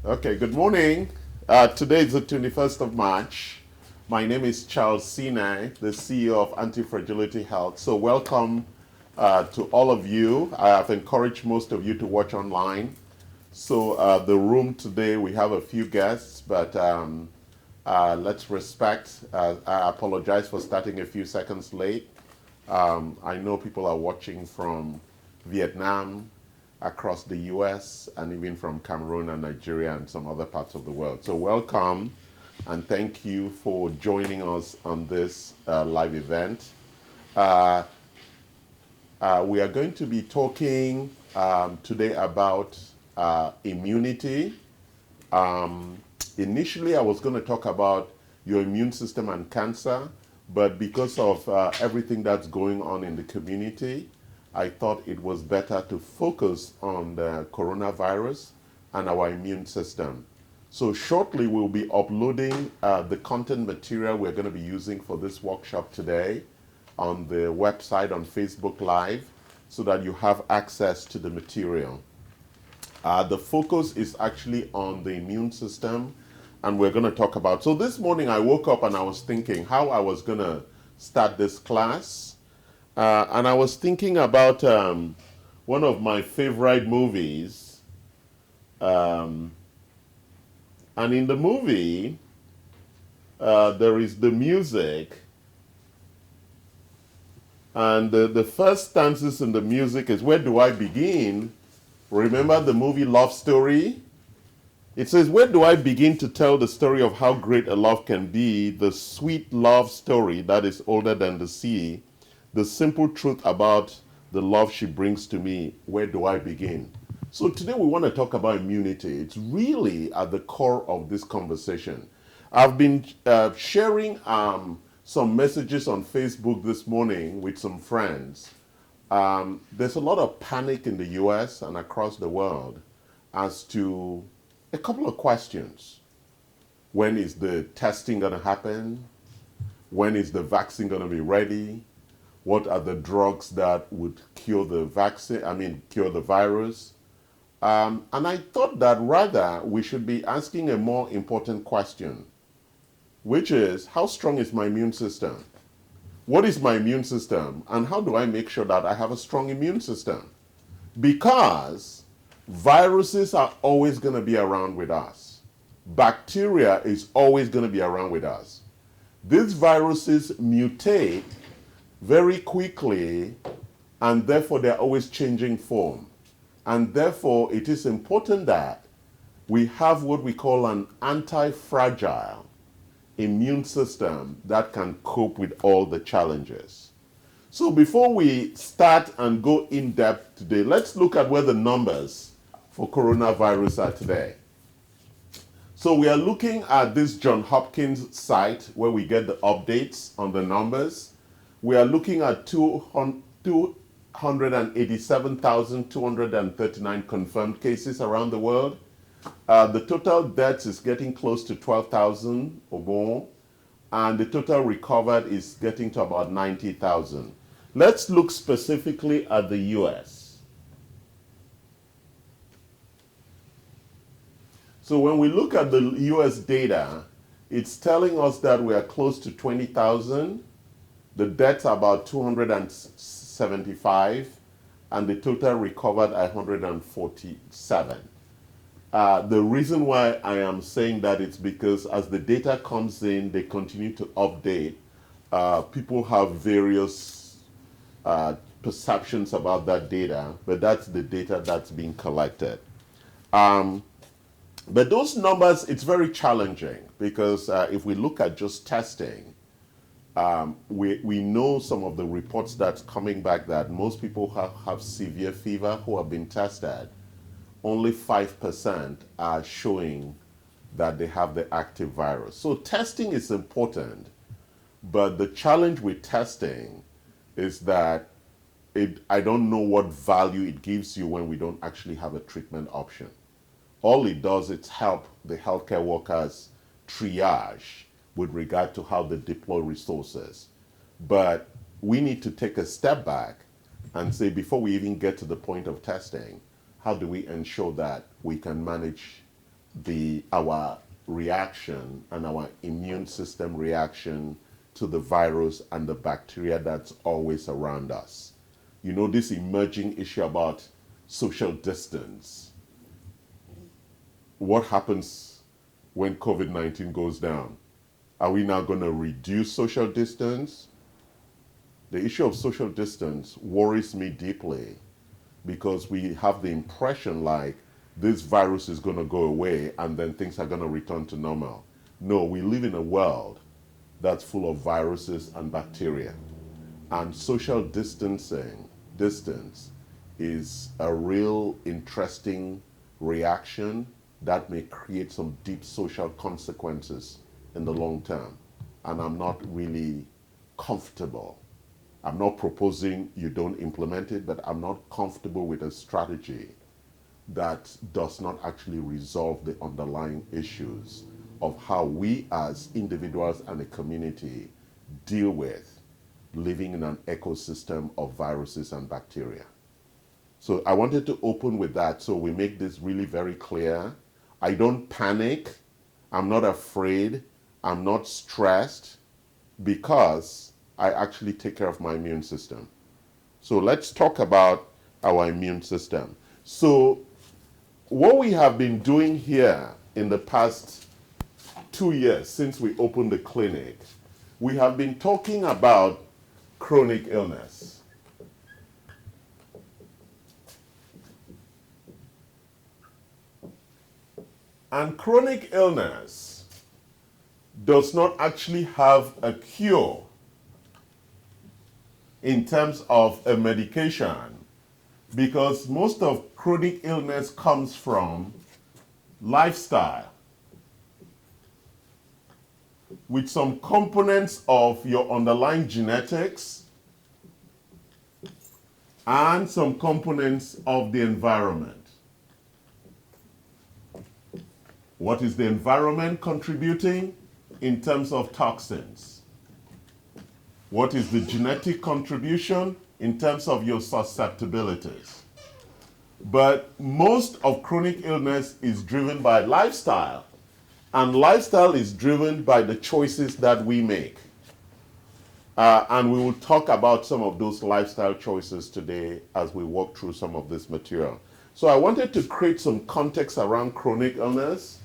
Okay, good morning. Today is the 21st of March. My name is Charles Sine, the CEO of Anti-Fragility Health. So welcome to all of you. I have encouraged most of you to watch online. So the room today, we have a few guests, but let's respect. I apologize for starting a few seconds late. I know people are watching from Vietnam, across the US, and even from Cameroon and Nigeria and some other parts of the world. So welcome and thank you for joining us on this live event. We are going to be talking today about immunity. Initially, I was going to talk about your immune system and cancer, but because of everything that's going on in the community, I thought it was better to focus on the coronavirus and our immune system. So shortly we'll be uploading the content material we're going to be using for this workshop today on the website on Facebook Live so that you have access to the material. The focus is actually on the immune system, and we're going to talk about. So this morning I woke up and I was thinking how I was going to start this class. And I was thinking about one of my favorite movies. And in the movie, there is the music. And the first stanzas in the music is, "Where do I begin?" Remember the movie Love Story? It says, "Where do I begin to tell the story of how great a love can be, the sweet love story that is older than the sea, the simple truth about the love she brings to me, where do I begin?" So today we want to talk about immunity. It's really at the core of this conversation. I've been sharing some messages on Facebook this morning with some friends. There's a lot of panic in the US and across the world as to a couple of questions. When is the testing going to happen? When is the vaccine going to be ready? What are the drugs that would cure the cure the virus? And I thought that rather we should be asking a more important question, which is, how strong is my immune system? What is my immune system? And how do I make sure that I have a strong immune system? Because viruses are always going to be around with us. Bacteria is always going to be around with us. These viruses mutate very quickly, and therefore they're always changing form. And therefore it is important that we have what we call an anti-fragile immune system that can cope with all the challenges. So before we start and go in depth today, let's look at where the numbers for coronavirus are today. So we are looking at this Johns Hopkins site where we get the updates on the numbers. We are looking at 287,239 confirmed cases around the world. The total deaths is getting close to 12,000 or more, and the total recovered is getting to about 90,000. Let's look specifically at the US. So when we look at the US data, it's telling us that we are close to 20,000. The deaths are about 275, and the total recovered 147. The reason why I am saying that is because as the data comes in, they continue to update. People have various perceptions about that data, but that's the data that's being collected. But those numbers, it's very challenging because if we look at just testing, we know some of the reports that's coming back that most people have severe fever who have been tested. Only 5% are showing that they have the active virus. So testing is important, but the challenge with testing is that I don't know what value it gives you when we don't actually have a treatment option. All it does is help the healthcare workers triage with regard to how they deploy resources. But we need to take a step back and say, before we even get to the point of testing, how do we ensure that we can manage our reaction and our immune system reaction to the virus and the bacteria that's always around us. You know, this emerging issue about social distance. What happens when COVID-19 goes down? Are we now going to reduce social distance? The issue of social distance worries me deeply because we have the impression like this virus is going to go away and then things are going to return to normal. No, we live in a world that's full of viruses and bacteria. And social distance is a real interesting reaction that may create some deep social consequences in the long term. And I'm not really comfortable. I'm not proposing you don't implement it, but I'm not comfortable with a strategy that does not actually resolve the underlying issues of how we as individuals and a community deal with living in an ecosystem of viruses and bacteria. So I wanted to open with that so we make this really very clear. I don't panic. I'm not afraid. I'm not stressed because I actually take care of my immune system. So let's talk about our immune system. So what we have been doing here in the past 2 years since we opened the clinic, we have been talking about chronic illness. And chronic illness does not actually have a cure in terms of a medication, because most of chronic illness comes from lifestyle, with some components of your underlying genetics and some components of the environment. What is the environment contributing in terms of toxins? What is the genetic contribution in terms of your susceptibilities? But most of chronic illness is driven by lifestyle, and lifestyle is driven by the choices that we make. And we will talk about some of those lifestyle choices today as we walk through some of this material. So I wanted to create some context around chronic illness,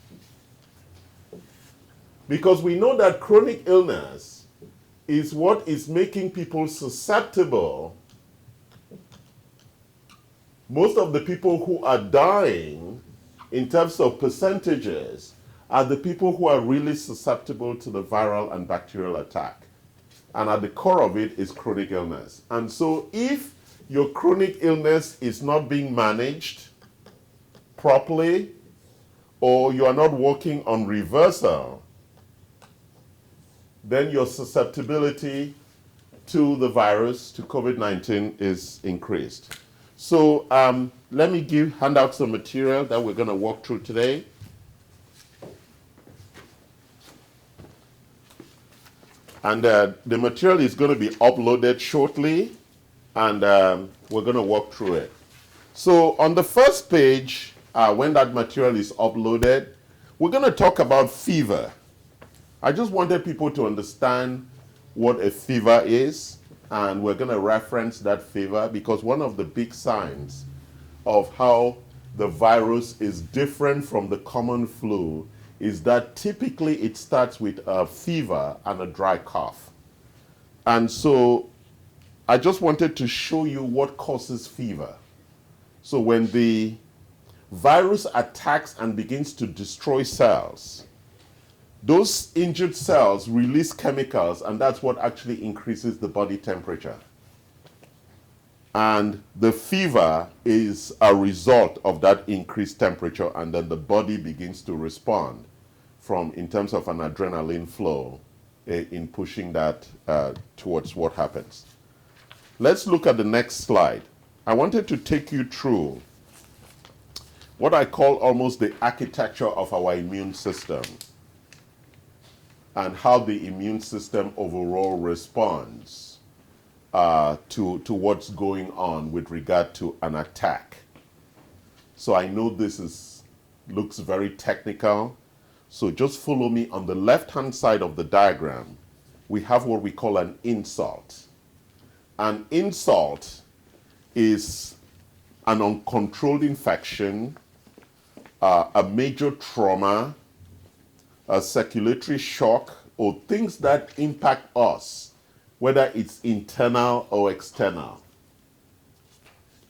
because we know that chronic illness is what is making people susceptible. Most of the people who are dying, in terms of percentages, are the people who are really susceptible to the viral and bacterial attack. And at the core of it is chronic illness. And so if your chronic illness is not being managed properly, or you are not working on reversal, then your susceptibility to the virus, to COVID-19, is increased. So let me hand out some material that we're going to walk through today. And the material is going to be uploaded shortly, and we're going to walk through it. So on the first page, when that material is uploaded, we're going to talk about fever. I just wanted people to understand what a fever is, and we're going to reference that fever because one of the big signs of how the virus is different from the common flu is that typically it starts with a fever and a dry cough. And so I just wanted to show you what causes fever. So when the virus attacks and begins to destroy cells, those injured cells release chemicals, and that's what actually increases the body temperature. And the fever is a result of that increased temperature, and then the body begins to respond in terms of an adrenaline flow in pushing that towards what happens. Let's look at the next slide. I wanted to take you through what I call almost the architecture of our immune system, and how the immune system overall responds to what's going on with regard to an attack. So I know this is looks very technical. So just follow me. On the left-hand side of the diagram, we have what we call an insult. An insult is an uncontrolled infection, a major trauma, a circulatory shock, or things that impact us, whether it's internal or external.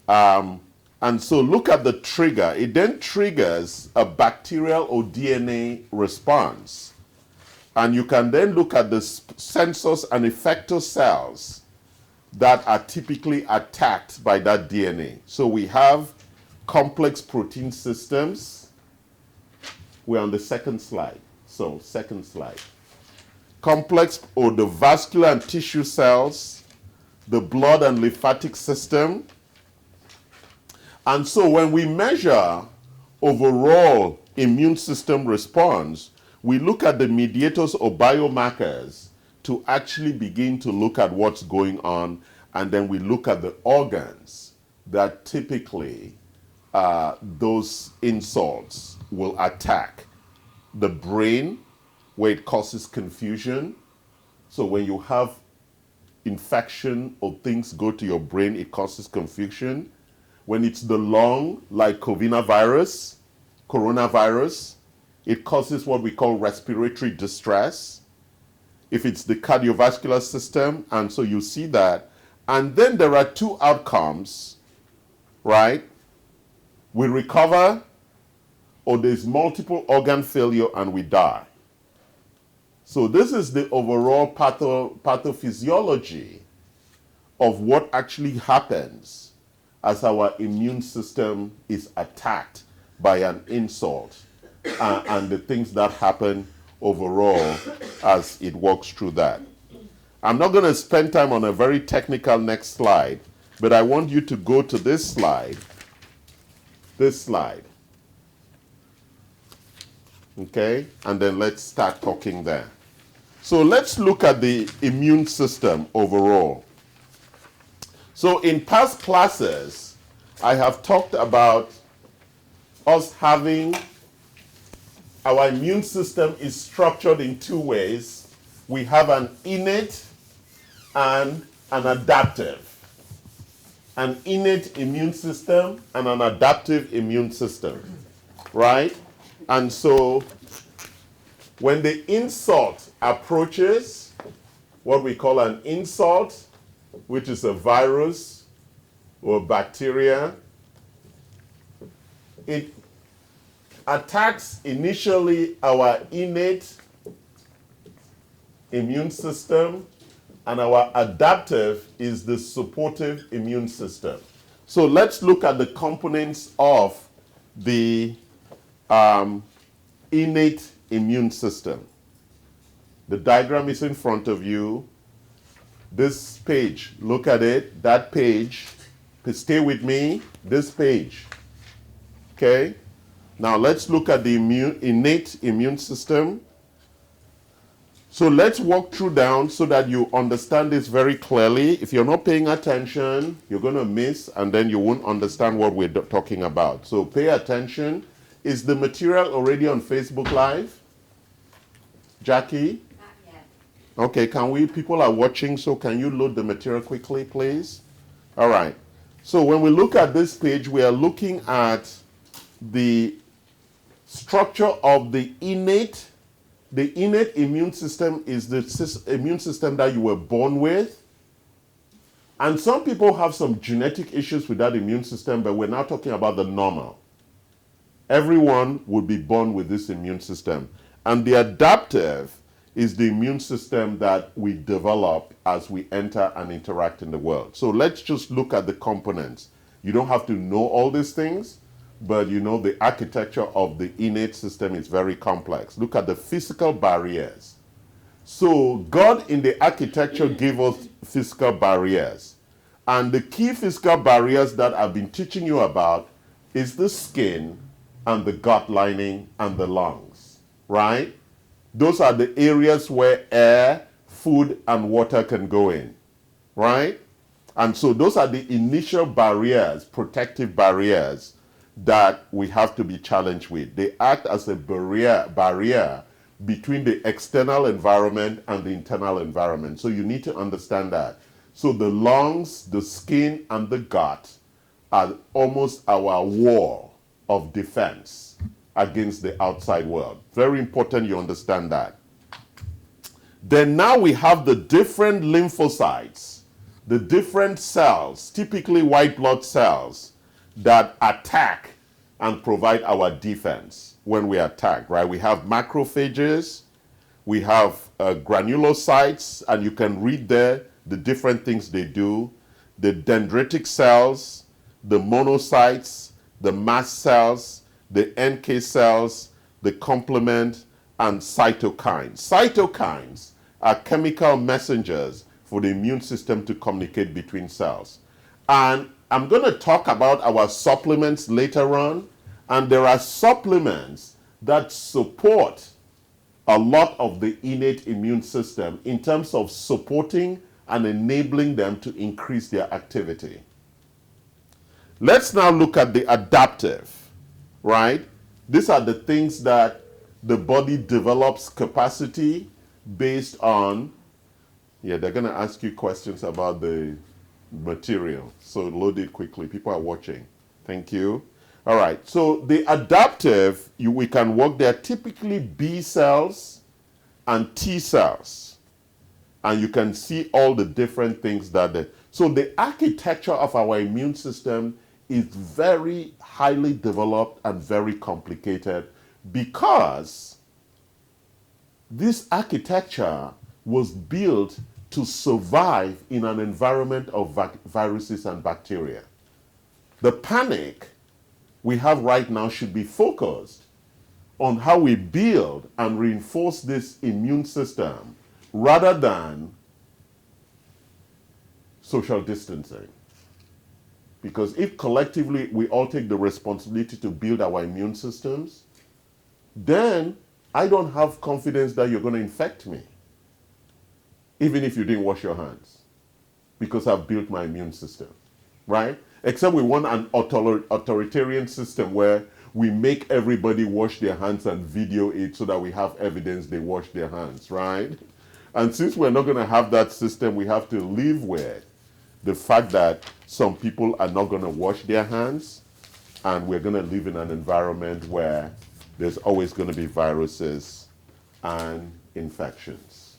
And so look at the trigger. It then triggers a bacterial or DNA response. And you can then look at the sensors and effector cells that are typically attacked by that DNA. So we have complex protein systems. We're on the second slide. So second slide. Complex or the vascular and tissue cells, the blood and lymphatic system. And so when we measure overall immune system response, we look at the mediators or biomarkers to actually begin to look at what's going on, and then we look at the organs that typically those insults will attack. The brain, where it causes confusion. So when you have infection or things go to your brain, it causes confusion. When it's the lung, like coronavirus, it causes what we call respiratory distress. If it's the cardiovascular system, and so you see that. And then there are two outcomes, right? We recover, or there's multiple organ failure and we die. So this is the overall pathophysiology of what actually happens as our immune system is attacked by an insult, and the things that happen overall as it walks through that. I'm not going to spend time on a very technical next slide, but I want you to go to this slide. This slide. Okay? And then let's start talking there. So let's look at the immune system overall. So in past classes, I have talked about us having, our immune system is structured in two ways. We have an innate and an adaptive. An innate immune system and an adaptive immune system, right? And so when the insult approaches, what we call an insult, which is a virus or bacteria, it attacks initially our innate immune system, and our adaptive is the supportive immune system. So let's look at the components of the innate immune system. The diagram is in front of you. This page, look at it, that page. Stay with me, this page. Okay? Now let's look at the innate immune system. So let's walk through down so that you understand this very clearly. If you're not paying attention, you're going to miss, and then you won't understand what we're talking about. So pay attention. Is the material already on Facebook Live? Jackie? Not yet. Okay, people are watching, so can you load the material quickly, please? All right. So when we look at this page, we are looking at the structure of the innate. The innate immune system is the immune system that you were born with. And some people have some genetic issues with that immune system, but we're now talking about the normal. Everyone would be born with this immune system. And the adaptive is the immune system that we develop as we enter and interact in the world. So let's just look at the components. You don't have to know all these things, but you know the architecture of the innate system is very complex. Look at the physical barriers. So God in the architecture gave us physical barriers. And the key physical barriers that I've been teaching you about is the skin and the gut lining and the lungs, right? Those are the areas where air, food, and water can go in, right? And so those are the initial barriers, protective barriers, that we have to be challenged with. They act as a barrier between the external environment and the internal environment. So you need to understand that. So the lungs, the skin, and the gut are almost our wall of defense against the outside world. Very important you understand that. Then now we have the different lymphocytes, the different cells, typically white blood cells, that attack and provide our defense when we attack, right? We have macrophages, we have granulocytes, and you can read there the different things they do, the dendritic cells, the monocytes, the mast cells, the NK cells, the complement, and cytokines. Cytokines are chemical messengers for the immune system to communicate between cells. And I'm going to talk about our supplements later on, and there are supplements that support a lot of the innate immune system in terms of supporting and enabling them to increase their activity. Let's now look at the adaptive, right? These are the things that the body develops capacity based on. Yeah, they're going to ask you questions about the material. So load it quickly. People are watching. Thank you. All right. So the adaptive, we can work there, typically B cells and T cells. And you can see all the different things that so the architecture of our immune system is very highly developed and very complicated because this architecture was built to survive in an environment of viruses and bacteria. The panic we have right now should be focused on how we build and reinforce this immune system rather than social distancing. Because if collectively we all take the responsibility to build our immune systems, then I don't have confidence that you're going to infect me, even if you didn't wash your hands, because I've built my immune system, right? Except we want an authoritarian system where we make everybody wash their hands and video it so that we have evidence they wash their hands, right? And since we're not going to have that system, we have to live with the fact that some people are not going to wash their hands, and we're going to live in an environment where there's always going to be viruses and infections.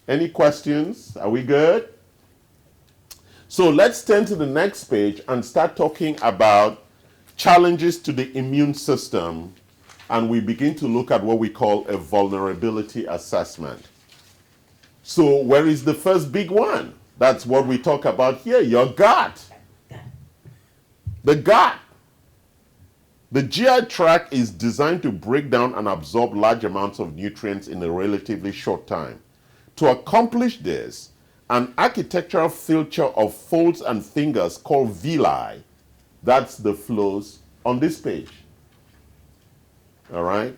Any questions? Are we good? So let's turn to the next page and start talking about challenges to the immune system, and we begin to look at what we call a vulnerability assessment. So where is the first big one? That's what we talk about here, your gut. The gut. The GI tract is designed to break down and absorb large amounts of nutrients in a relatively short time. To accomplish this, an architectural feature of folds and fingers called villi, that's the flows on this page. All right?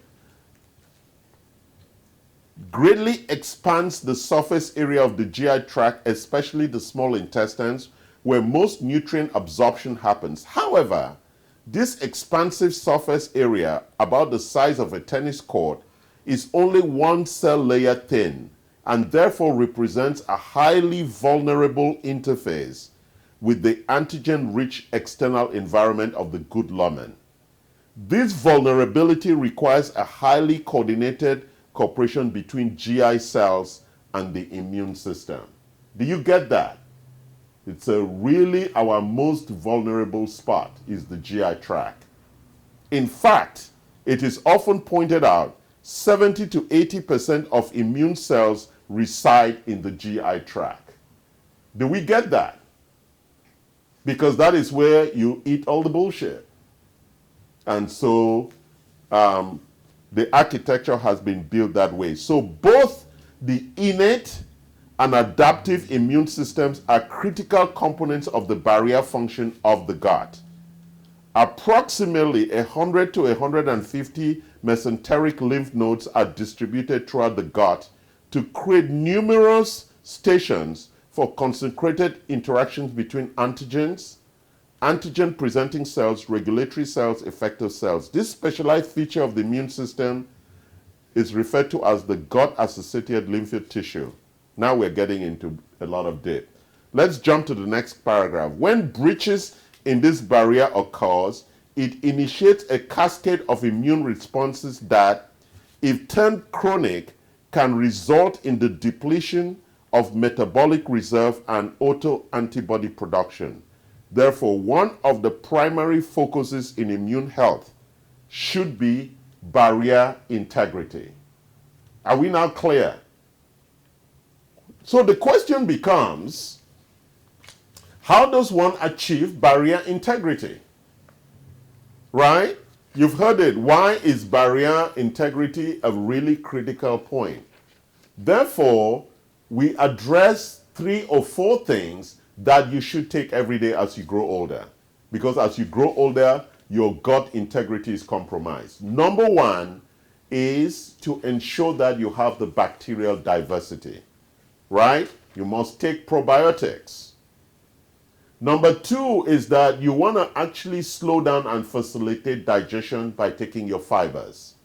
Greatly expands the surface area of the GI tract, especially the small intestines, where most nutrient absorption happens. However, this expansive surface area, about the size of a tennis court, is only one cell layer thin and therefore represents a highly vulnerable interface with the antigen-rich external environment of the good lumen. This vulnerability requires a highly coordinated cooperation between GI cells and the immune system. Do you get that? It's really our most vulnerable spot is the GI tract. In fact, it is often pointed out 70 to 80% of immune cells reside in the GI tract. Do we get that? Because that is where you eat all the bullshit. And so the architecture has been built that way. So both the innate and adaptive immune systems are critical components of the barrier function of the gut. Approximately 100 to 150 mesenteric lymph nodes are distributed throughout the gut to create numerous stations for concentrated interactions between antigens antigen-presenting cells, regulatory cells, effector cells. This specialized feature of the immune system is referred to as the gut-associated lymphoid tissue. Now we're getting into a lot of depth. Let's jump to the next paragraph. When breaches in this barrier occurs, it initiates a cascade of immune responses that, if turned chronic, can result in the depletion of metabolic reserve and autoantibody production. Therefore, one of the primary focuses in immune health should be barrier integrity. Are we now clear? So the question becomes, how does one achieve barrier integrity? Right? You've heard it. Why is barrier integrity a really critical point? Therefore, we address 3 or 4 things that you should take every day as you grow older. Because as you grow older, your gut integrity is compromised. Number 1 is to ensure that you have the bacterial diversity. Right? You must take probiotics. Number 2 is that you want to actually slow down and facilitate digestion by taking your fibers.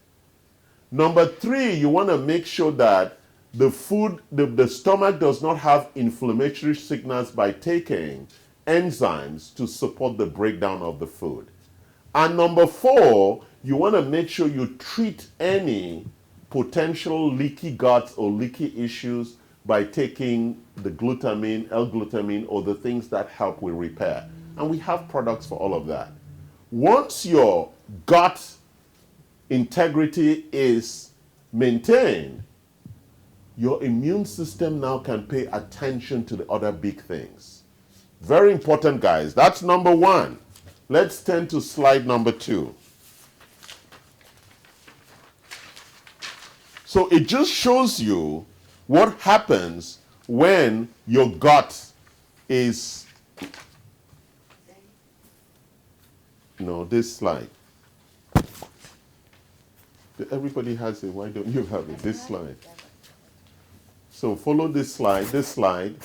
Number 3, you want to make sure that the food, the stomach does not have inflammatory signals by taking enzymes to support the breakdown of the food. And number 4, you want to make sure you treat any potential leaky gut or leaky issues by taking the glutamine, L-glutamine, or the things that help with repair. And we have products for all of that. Once your gut integrity is maintained, your immune system now can pay attention to the other big things. Very important, guys. That's number 1. Let's turn to slide number 2. So it just shows you what happens when your gut is, this slide. Everybody has it. Why don't you have it? This slide. So follow this slide.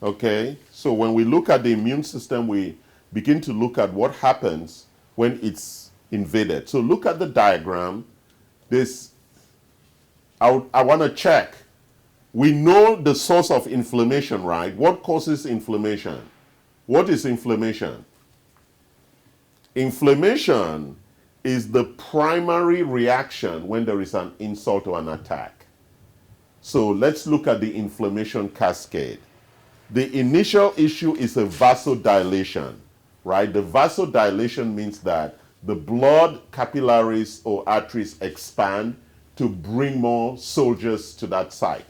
Okay? So when we look at the immune system, we begin to look at what happens when it's invaded. So look at the diagram. I want to check. We know the source of inflammation, right? What causes inflammation? What is inflammation? Inflammation is the primary reaction when there is an insult or an attack. So let's look at the inflammation cascade. The initial issue is a vasodilation, right? The vasodilation means that the blood capillaries or arteries expand to bring more soldiers to that site.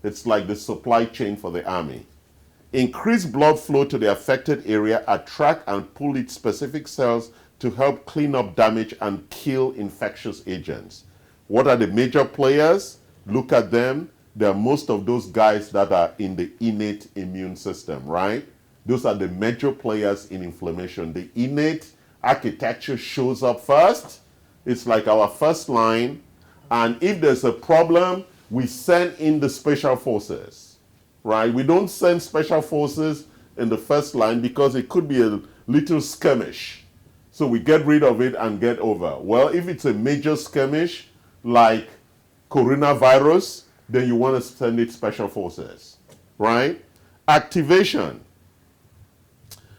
It's like the supply chain for the army. Increased blood flow to the affected area attract and pull its specific cells to help clean up damage and kill infectious agents. What are the major players? Look at them. There are most of those guys that are in the innate immune system, right? Those are the major players in inflammation. The innate architecture shows up first. It's like our first line. And if there's a problem, we send in the special forces, right? We don't send special forces in the first line because it could be a little skirmish. So we get rid of it and get over. Well, if it's a major skirmish like coronavirus, then you want to send it special forces, right? Activation.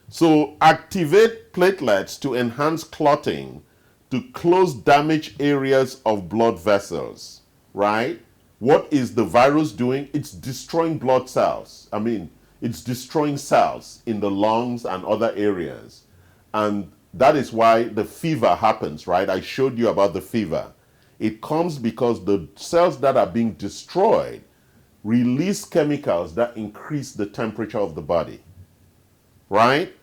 So activate platelets to enhance clotting, to close damaged areas of blood vessels, right? What is the virus doing? It's destroying blood cells. It's destroying cells in the lungs and other areas. And that is why the fever happens, right? I showed you about the fever. It comes because the cells that are being destroyed release chemicals that increase the temperature of the body, right?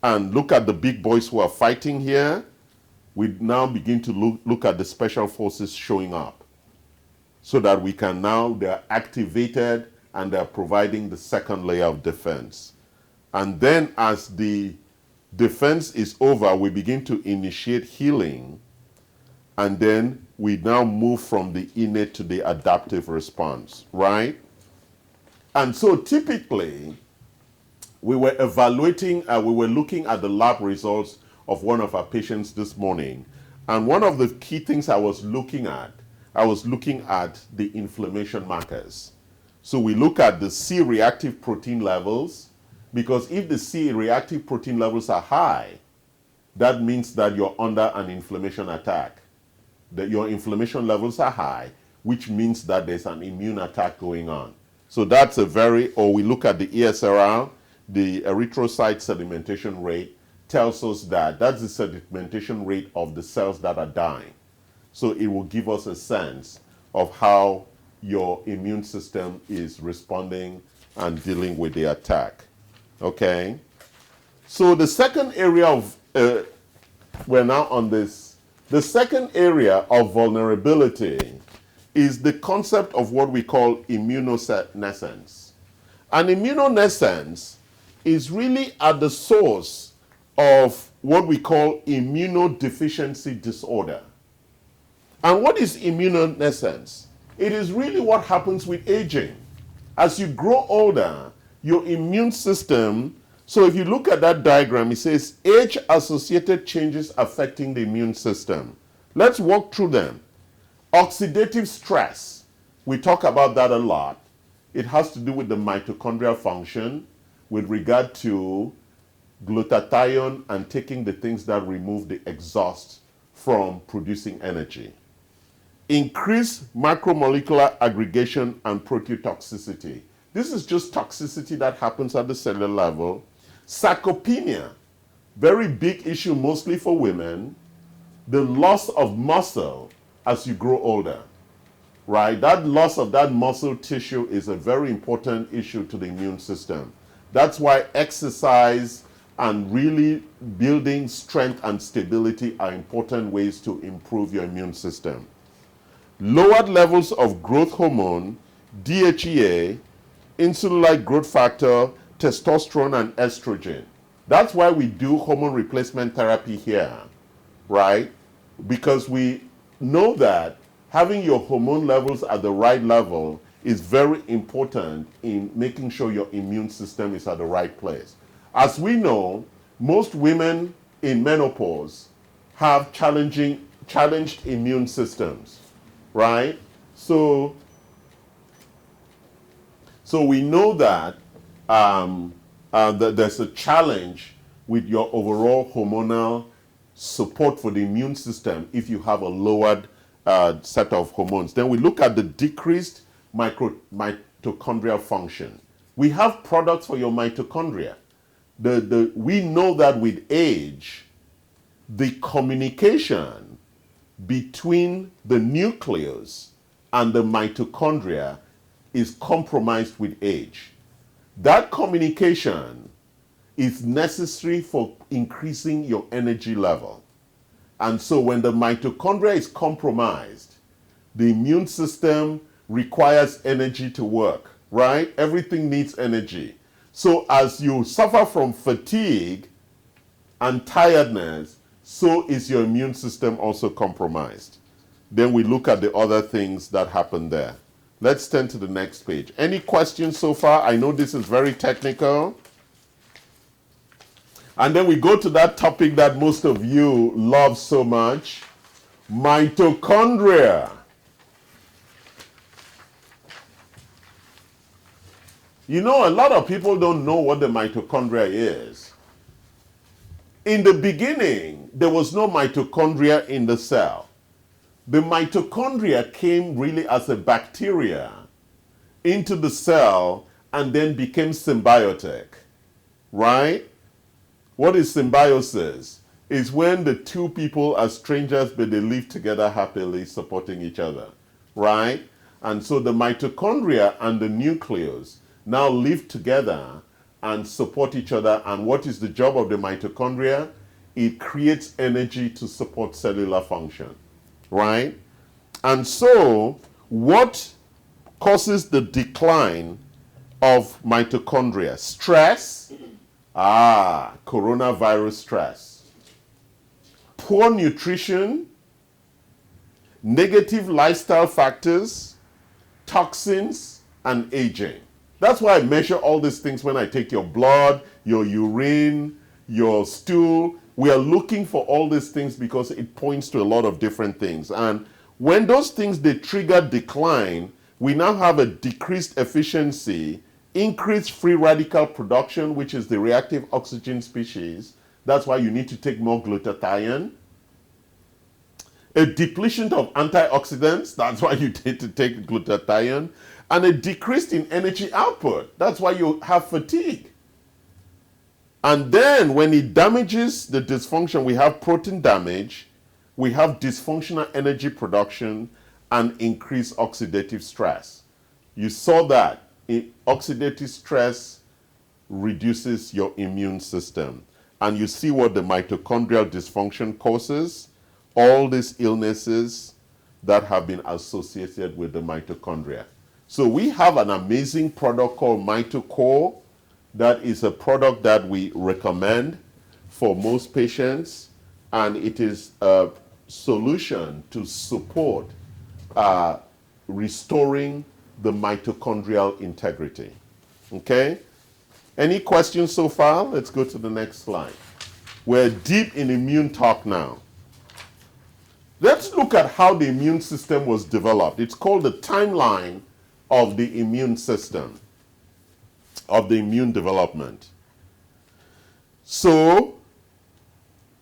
And look at the big boys who are fighting here. We now begin to look at the special forces showing up so that we can now, they're activated and they're providing the second layer of defense. And then as the defense is over, we begin to initiate healing, and then we now move from the innate to the adaptive response, right? And so typically, we were evaluating, we were looking at the lab results of one of our patients this morning. And one of the key things I was looking at the inflammation markers. So we look at the C-reactive protein levels, because if the C-reactive protein levels are high, that means that you're under an inflammation attack. That your inflammation levels are high, which means that there's an immune attack going on. So that's or we look at the ESRL, the erythrocyte sedimentation rate, tells us that that's the sedimentation rate of the cells that are dying. So it will give us a sense of how your immune system is responding and dealing with the attack. Okay? So the second area of, we're now on this, the second area of vulnerability is the concept of what we call immunosenescence. And immunosenescence is really at the source of what we call immunodeficiency disorder. And what is immunosenescence? It is really what happens with aging. As you grow older, your immune system, so if you look at that diagram, it says age-associated changes affecting the immune system. Let's walk through them. Oxidative stress, we talk about that a lot. It has to do with the mitochondrial function with regard to glutathione and taking the things that remove the exhaust from producing energy. Increased macromolecular aggregation and proteotoxicity. This is just toxicity that happens at the cellular level. Sarcopenia, very big issue mostly for women. The loss of muscle as you grow older, right? That loss of that muscle tissue is a very important issue to the immune system. That's why exercise and really building strength and stability are important ways to improve your immune system. Lowered levels of growth hormone, DHEA, insulin-like growth factor, testosterone, and estrogen. That's why we do hormone replacement therapy here, right? Because we know that having your hormone levels at the right level is very important in making sure your immune system is at the right place. As we know, most women in menopause have challenged immune systems, right? So we know that there's a challenge with your overall hormonal support for the immune system if you have a lowered set of hormones. Then we look at the decreased mitochondrial function. We have products for your mitochondria. We know that with age, the communication between the nucleus and the mitochondria is compromised with age. That communication is necessary for increasing your energy level. And so when the mitochondria is compromised, the immune system requires energy to work, right? Everything needs energy. So as you suffer from fatigue and tiredness, so is your immune system also compromised. Then we look at the other things that happen there. Let's turn to the next page. Any questions so far? I know this is very technical. And then we go to that topic that most of you love so much, mitochondria. You know, a lot of people don't know what the mitochondria is. In the beginning, there was no mitochondria in the cell. The mitochondria came really as a bacteria into the cell and then became symbiotic, right? What is symbiosis? It's when the two people are strangers but they live together happily supporting each other, right? And so the mitochondria and the nucleus now live together and support each other. And what is the job of the mitochondria? It creates energy to support cellular function, right? And so what causes the decline of mitochondria? Stress. Coronavirus stress. Poor nutrition, negative lifestyle factors, toxins, and aging. That's why I measure all these things when I take your blood, your urine, your stool. We are looking for all these things because it points to a lot of different things. And when those things, they trigger decline, we now have a decreased efficiency, increased free radical production, which is the reactive oxygen species. That's why you need to take more glutathione. A depletion of antioxidants, that's why you need to take glutathione. And a decrease in energy output, that's why you have fatigue. And then when it damages the dysfunction, we have protein damage, we have dysfunctional energy production, and increased oxidative stress. You saw that. Oxidative stress reduces your immune system. And you see what the mitochondrial dysfunction causes, all these illnesses that have been associated with the mitochondria. So we have an amazing product called MitoCore. That is a product that we recommend for most patients, and it is a solution to support restoring the mitochondrial integrity. Okay? Any questions so far? Let's go to the next slide. We're deep in immune talk now. Let's look at how the immune system was developed. It's called the timeline of the immune system, of the immune development. So,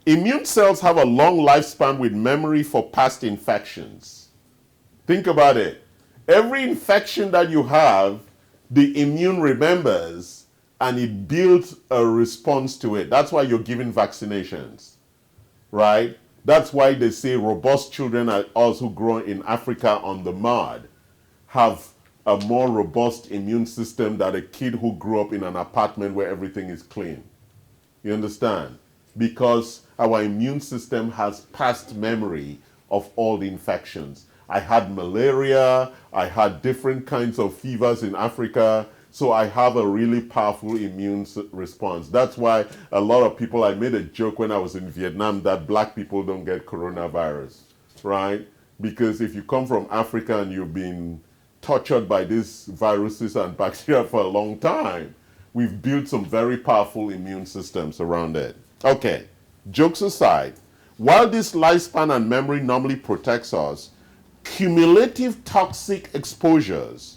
immune cells have a long lifespan with memory for past infections. Think about it. Every infection that you have, the immune remembers and it builds a response to it. That's why you're giving vaccinations, right? That's why they say robust children like us who grow in Africa on the mud have a more robust immune system than a kid who grew up in an apartment where everything is clean. You understand? Because our immune system has past memory of all the infections. I had malaria, I had different kinds of fevers in Africa, so I have a really powerful immune response. That's why a lot of people, I made a joke when I was in Vietnam that black people don't get coronavirus, right? Because if you come from Africa and you've been tortured by these viruses and bacteria for a long time, we've built some very powerful immune systems around it. Okay, jokes aside, while this lifespan and memory normally protects us, cumulative toxic exposures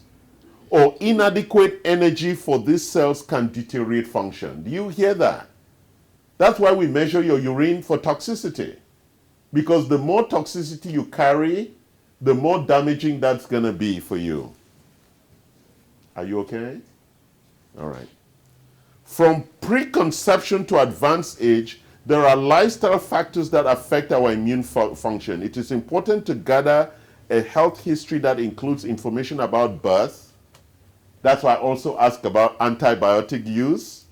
or inadequate energy for these cells can deteriorate function. Do you hear that? That's why we measure your urine for toxicity. Because the more toxicity you carry, the more damaging that's going to be for you. Are you okay? All right. From preconception to advanced age, there are lifestyle factors that affect our immune function. It is important to gather a health history that includes information about birth. That's why I also ask about antibiotic use,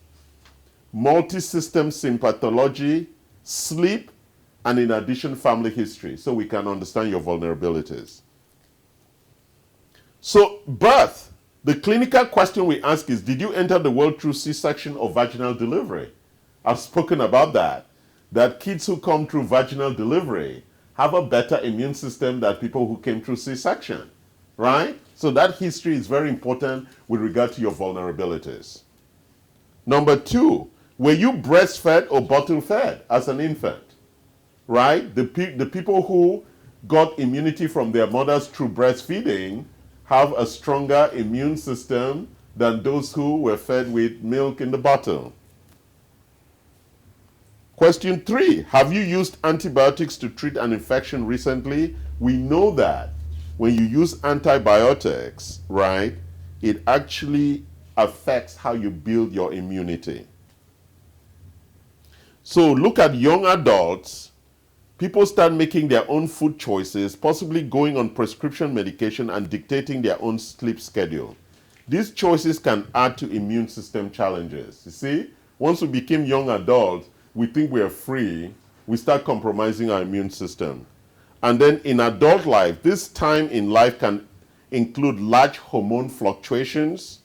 multi-system symptomatology, sleep, and in addition, family history, so we can understand your vulnerabilities. So, birth. The clinical question we ask is, did you enter the world through C-section or vaginal delivery? I've spoken about that. That kids who come through vaginal delivery have a better immune system than people who came through C-section, right? So that history is very important with regard to your vulnerabilities. Number 2, were you breastfed or bottle-fed as an infant? Right? The people who got immunity from their mothers through breastfeeding have a stronger immune system than those who were fed with milk in the bottle. Question 3, have you used antibiotics to treat an infection recently? We know that when you use antibiotics, right, it actually affects how you build your immunity. So look at young adults. People start making their own food choices, possibly going on prescription medication and dictating their own sleep schedule. These choices can add to immune system challenges. You see, once we became young adults, we think we are free, we start compromising our immune system. And then in adult life, this time in life can include large hormone fluctuations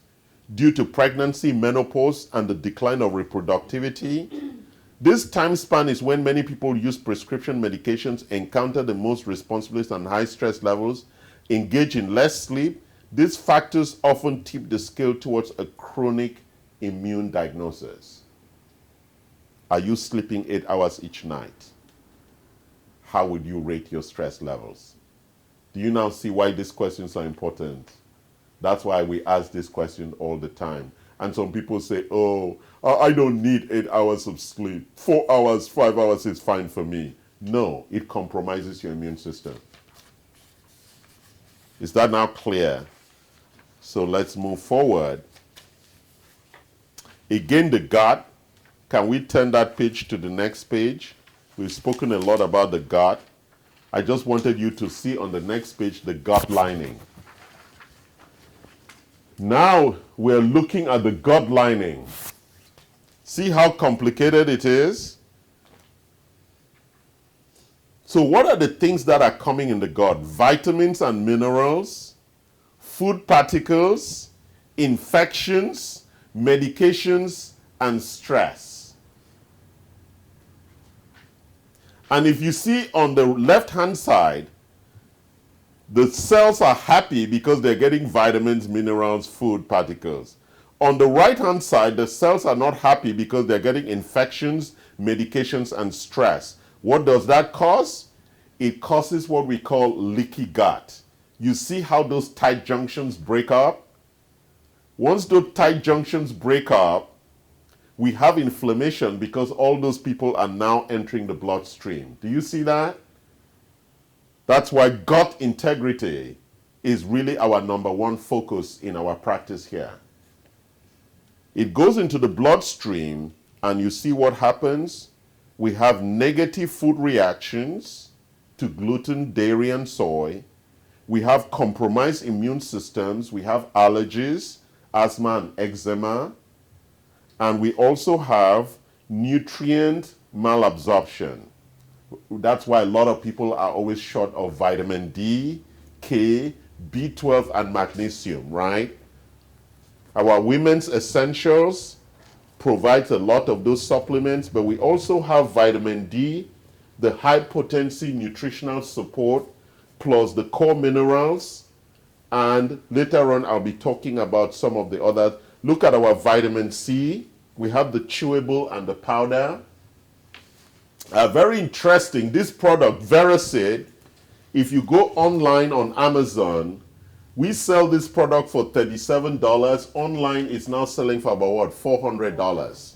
due to pregnancy, menopause, and the decline of reproductivity. This time span is when many people use prescription medications, encounter the most responsibilities and high stress levels, engage in less sleep, These factors often tip the scale towards a chronic immune diagnosis. Are you sleeping 8 hours each night? How would you rate your stress levels? Do you now see why these questions are important? That's why we ask this question all the time. And some people say, oh, I don't need 8 hours of sleep. 4 hours, 5 hours is fine for me. No, it compromises your immune system. Is that now clear? So let's move forward. Again, the gut. Can we turn that page to the next page? We've spoken a lot about the gut. I just wanted you to see on the next page the gut lining. Now we're looking at the gut lining. See how complicated it is? So what are the things that are coming in the gut? Vitamins and minerals, food particles, infections, medications, and stress. And if you see on the left-hand side, the cells are happy because they're getting vitamins, minerals, food particles. On the right-hand side, the cells are not happy because they're getting infections, medications, and stress. What does that cause? It causes what we call leaky gut. You see how those tight junctions break up? Once those tight junctions break up, we have inflammation because all those people are now entering the bloodstream. Do you see that? That's why gut integrity is really our number one focus in our practice here. It goes into the bloodstream and you see what happens. We have negative food reactions to gluten, dairy, and soy. We have compromised immune systems. We have allergies, asthma, and eczema. And we also have nutrient malabsorption. That's why a lot of people are always short of vitamin D, K, B12, and magnesium, right? Our Women's Essentials provides a lot of those supplements, but we also have vitamin D, the high potency nutritional support, plus the core minerals. And later on, I'll be talking about some of the others. Look at our vitamin C. We have the chewable and the powder. Very interesting, this product, Veracid, if you go online on Amazon, we sell this product for $37. Online, it's now selling for about what, $400.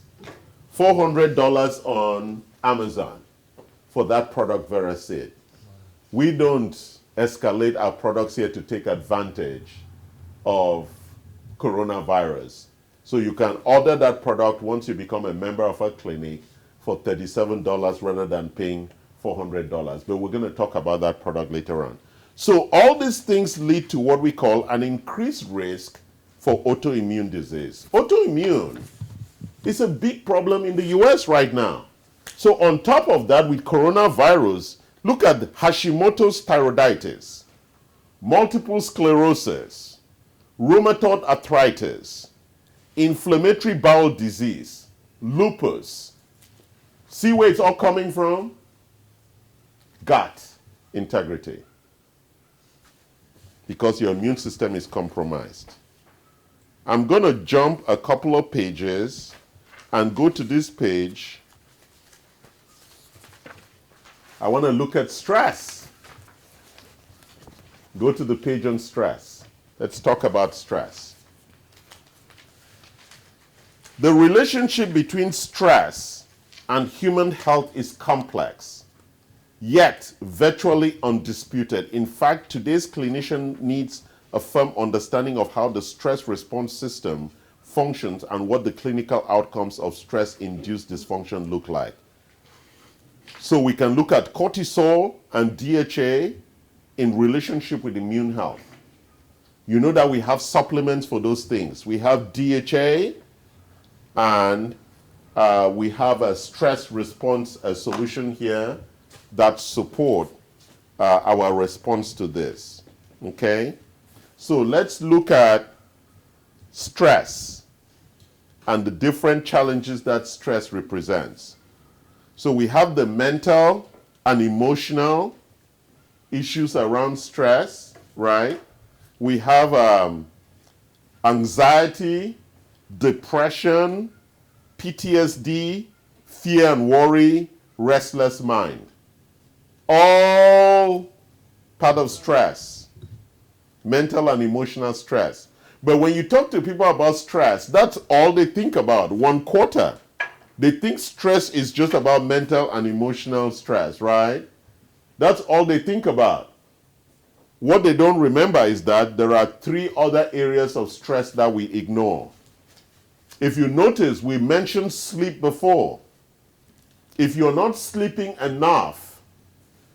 $400 on Amazon for that product, Veracid. We don't escalate our products here to take advantage of coronavirus. So you can order that product once you become a member of our clinic for $37 rather than paying $400. But we're going to talk about that product later on. So all these things lead to what we call an increased risk for autoimmune disease. Autoimmune is a big problem in the US right now. So on top of that, with coronavirus, look at Hashimoto's thyroiditis, multiple sclerosis, rheumatoid arthritis, inflammatory bowel disease, lupus. See where it's all coming from? Gut integrity. Because your immune system is compromised. I'm going to jump a couple of pages and go to this page. I want to look at stress. Go to the page on stress. Let's talk about stress. The relationship between stress and human health is complex, yet virtually undisputed. In fact, today's clinician needs a firm understanding of how the stress response system functions and what the clinical outcomes of stress-induced dysfunction look like. So we can look at cortisol and DHA in relationship with immune health. You know that we have supplements for those things. We have DHA and we have a stress response solution here that support our response to this. Okay? So let's look at stress and the different challenges that stress represents. So we have the mental and emotional issues around stress, right? We have anxiety, depression, PTSD, fear and worry, restless mind. All part of stress, mental and emotional stress. But when you talk to people about stress, that's all they think about, 1/4. They think stress is just about mental and emotional stress, right? That's all they think about. What they don't remember is that there are 3 other areas of stress that we ignore. If you notice, we mentioned sleep before. If you're not sleeping enough,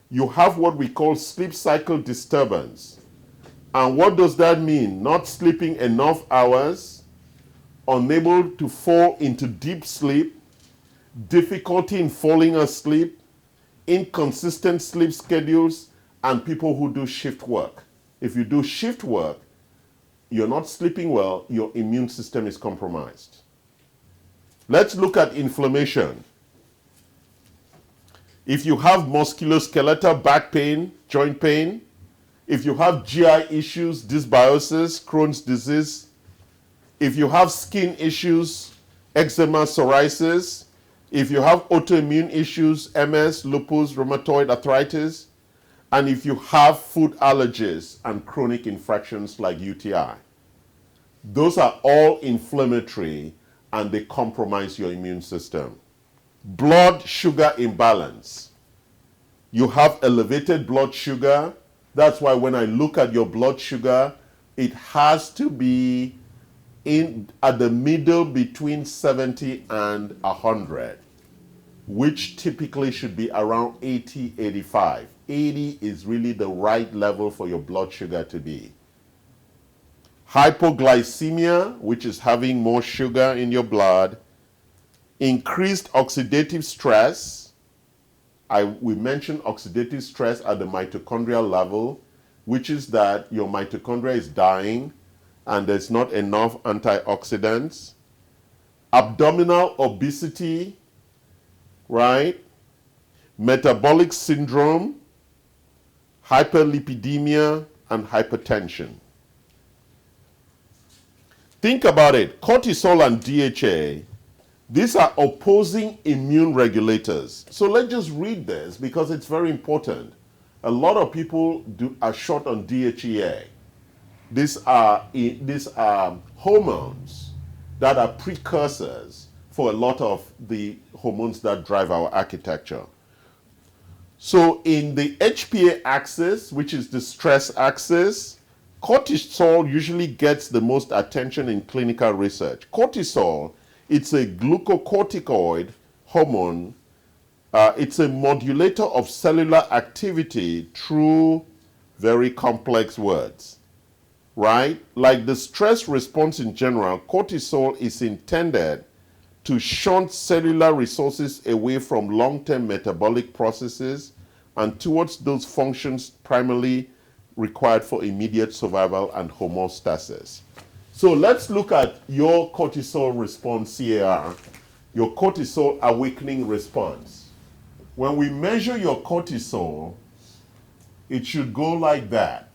you have what we call sleep cycle disturbance. And what does that mean? Not sleeping enough hours, unable to fall into deep sleep, difficulty in falling asleep, inconsistent sleep schedules, and people who do shift work. If you do shift work, you're not sleeping well, your immune system is compromised. Let's look at inflammation. If you have musculoskeletal back pain, joint pain, if you have GI issues, dysbiosis, Crohn's disease, if you have skin issues, eczema, psoriasis, if you have autoimmune issues, MS, lupus, rheumatoid arthritis, and if you have food allergies and chronic infections like UTI, those are all inflammatory and they compromise your immune system. Blood sugar imbalance. You have elevated blood sugar. That's why when I look at your blood sugar, it has to be at the middle between 70 and 100, which typically should be around 80, 85. 80 is really the right level for your blood sugar to be. Hypoglycemia, which is having more sugar in your blood. Increased oxidative stress. We mentioned oxidative stress at the mitochondrial level, which is that your mitochondria is dying and there's not enough antioxidants. Abdominal obesity, right? Metabolic syndrome, hyperlipidemia, and hypertension. Think about it. Cortisol and DHA, these are opposing immune regulators. So let's just read this because it's very important. A lot of people are short on DHEA. These are hormones that are precursors for a lot of the hormones that drive our architecture. So in the HPA axis, which is the stress axis, cortisol usually gets the most attention in clinical research. Cortisol, it's a glucocorticoid hormone. It's a modulator of cellular activity through very complex words, right? Like the stress response in general, cortisol is intended to shunt cellular resources away from long-term metabolic processes and towards those functions primarily required for immediate survival and homeostasis. So let's look at your cortisol response, CAR, your cortisol awakening response. When we measure your cortisol, it should go like that.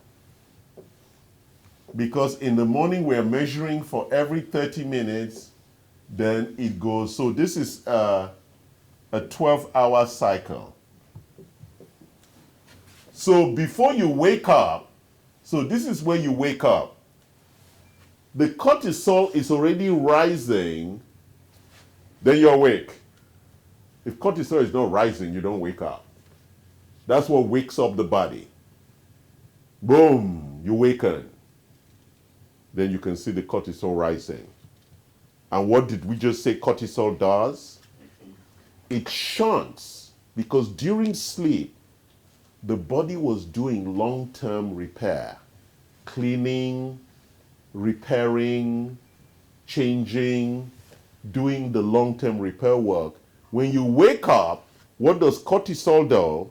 Because in the morning we're measuring for every 30 minutes, then it goes. So this is a 12-hour cycle. So before you wake up, so this is where you wake up. The cortisol is already rising, then you're awake. If cortisol is not rising, you don't wake up. That's what wakes up the body. Boom, you waken. Then you can see the cortisol rising. And what did we just say cortisol does? It shunts, because during sleep, the body was doing long-term repair, cleaning, repairing, changing, doing the long-term repair work. When you wake up, what does cortisol do?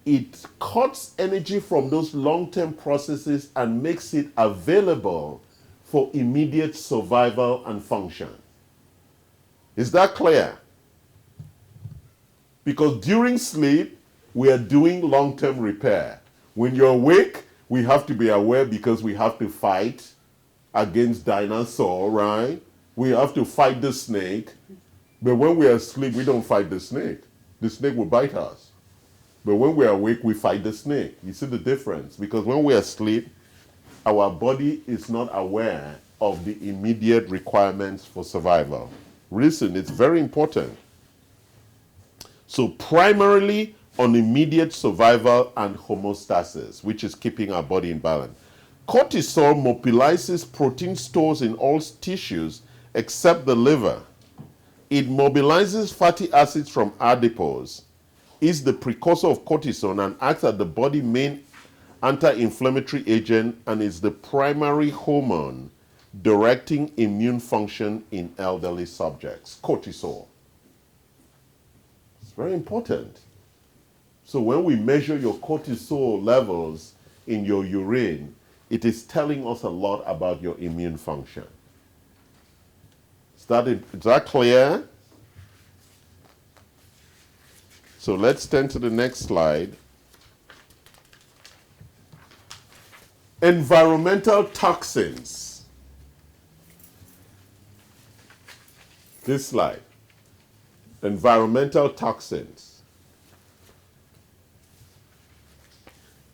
It cuts energy from those long-term processes and makes it available for immediate survival and function. Is that clear? Because during sleep, we are doing long-term repair. When you're awake, We have to be aware because we have to fight against dinosaur, right? We have to fight the snake. But when we are asleep, we don't fight the snake. The snake will bite us. But when we are awake, we fight the snake. You see the difference? Because when we are asleep, our body is not aware of the immediate requirements for survival. Listen, it's very important. So primarily on immediate survival and homeostasis, which is keeping our body in balance. Cortisol mobilizes protein stores in all tissues except the liver. It mobilizes fatty acids from adipose, is the precursor of cortisol and acts as the body's main anti-inflammatory agent, and is the primary hormone directing immune function in elderly subjects. Cortisol. It's very important. So when we measure your cortisol levels in your urine, it is telling us a lot about your immune function. Is that clear? So let's turn to the next slide. Environmental toxins. This slide. Environmental toxins.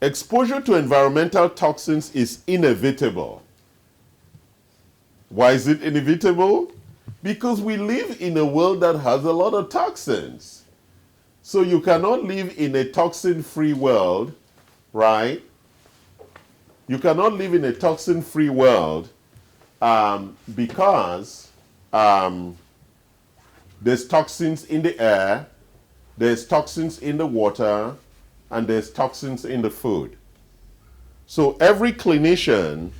Exposure to environmental toxins is inevitable. Why is it inevitable? Because we live in a world that has a lot of toxins. So you cannot live in a toxin-free world, right? You cannot live in a toxin-free world because there's toxins in the air, there's toxins in the water, and there's toxins in the food. So every clinician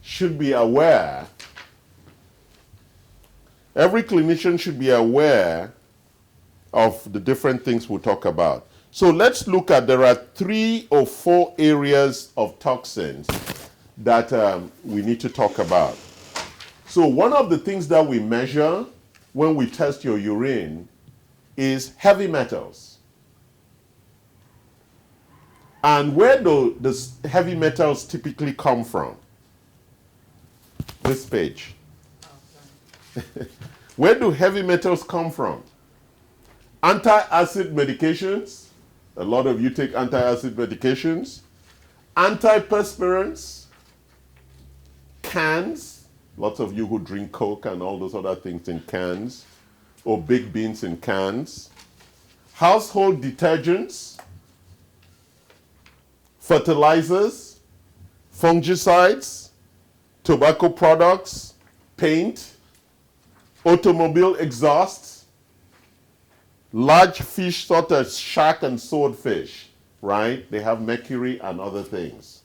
should be aware. Every clinician should be aware of the different things we'll talk about. So let's look at, there are 3 or 4 areas of toxins that we need to talk about. So one of the things that we measure when we test your urine is heavy metals. And where do the heavy metals typically come from? This page. Where do heavy metals come from? Anti-acid medications. A lot of you take anti-acid medications. Antiperspirants. Cans. Lots of you who drink Coke and all those other things in cans. Or baked beans in cans. Household detergents. Fertilizers. Fungicides. Tobacco products. Paint. Automobile exhausts. Large fish such as shark and swordfish, right? They have mercury and other things.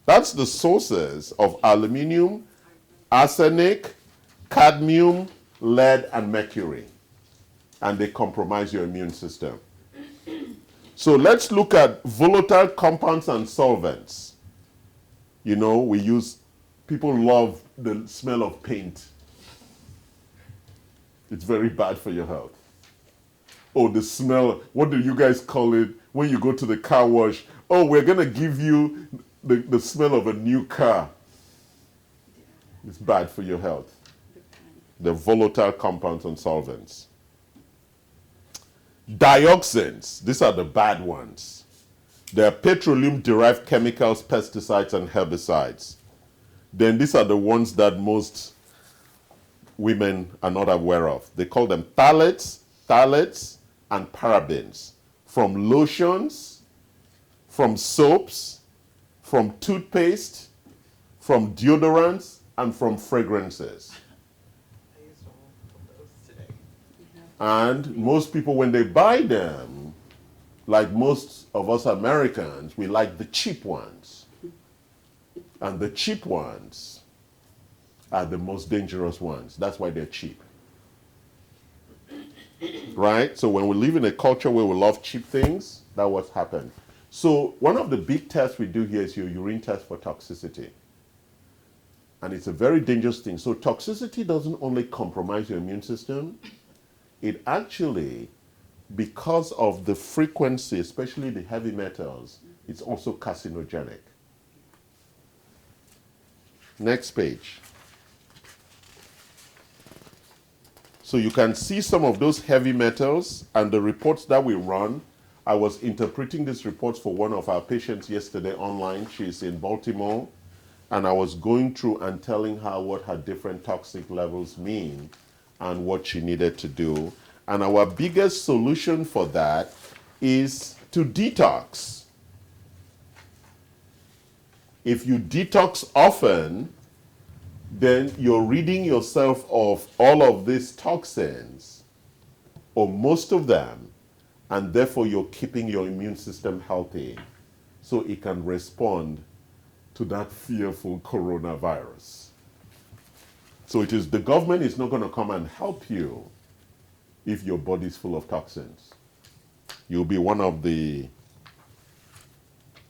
That's the sources of aluminum, arsenic, cadmium, lead, and mercury. And they compromise your immune system. So let's look at volatile compounds and solvents. You know, people love the smell of paint. It's very bad for your health. Oh, the smell, what do you guys call it when you go to the car wash? Oh, we're going to give you the smell of a new car. It's bad for your health. The volatile compounds and solvents. Dioxins, these are the bad ones. They are petroleum-derived chemicals, pesticides, and herbicides. Then these are the ones that most women are not aware of. They call them phthalates, and parabens, from lotions, from soaps, from toothpaste, from deodorants, and from fragrances. I used all of those today. And most people, when they buy them, like most of us Americans, we like the cheap ones. And the cheap ones are the most dangerous ones. That's why they're cheap. Right? So when we live in a culture where we love cheap things, that's what's happened. So one of the big tests we do here is your urine test for toxicity. And it's a very dangerous thing. So toxicity doesn't only compromise your immune system, it actually, because of the frequency, especially the heavy metals, It's also carcinogenic. Next page. So you can see some of those heavy metals and the reports that we run. I was interpreting these reports for one of our patients yesterday online. She's in Baltimore. And I was going through and telling her what her different toxic levels mean and what she needed to do. And our biggest solution for that is to detox. If you detox often, then you're ridding yourself of all of these toxins, or most of them, and therefore you're keeping your immune system healthy so it can respond to that fearful coronavirus. So it is the government is not going to come and help you if your body is full of toxins. You'll be one of the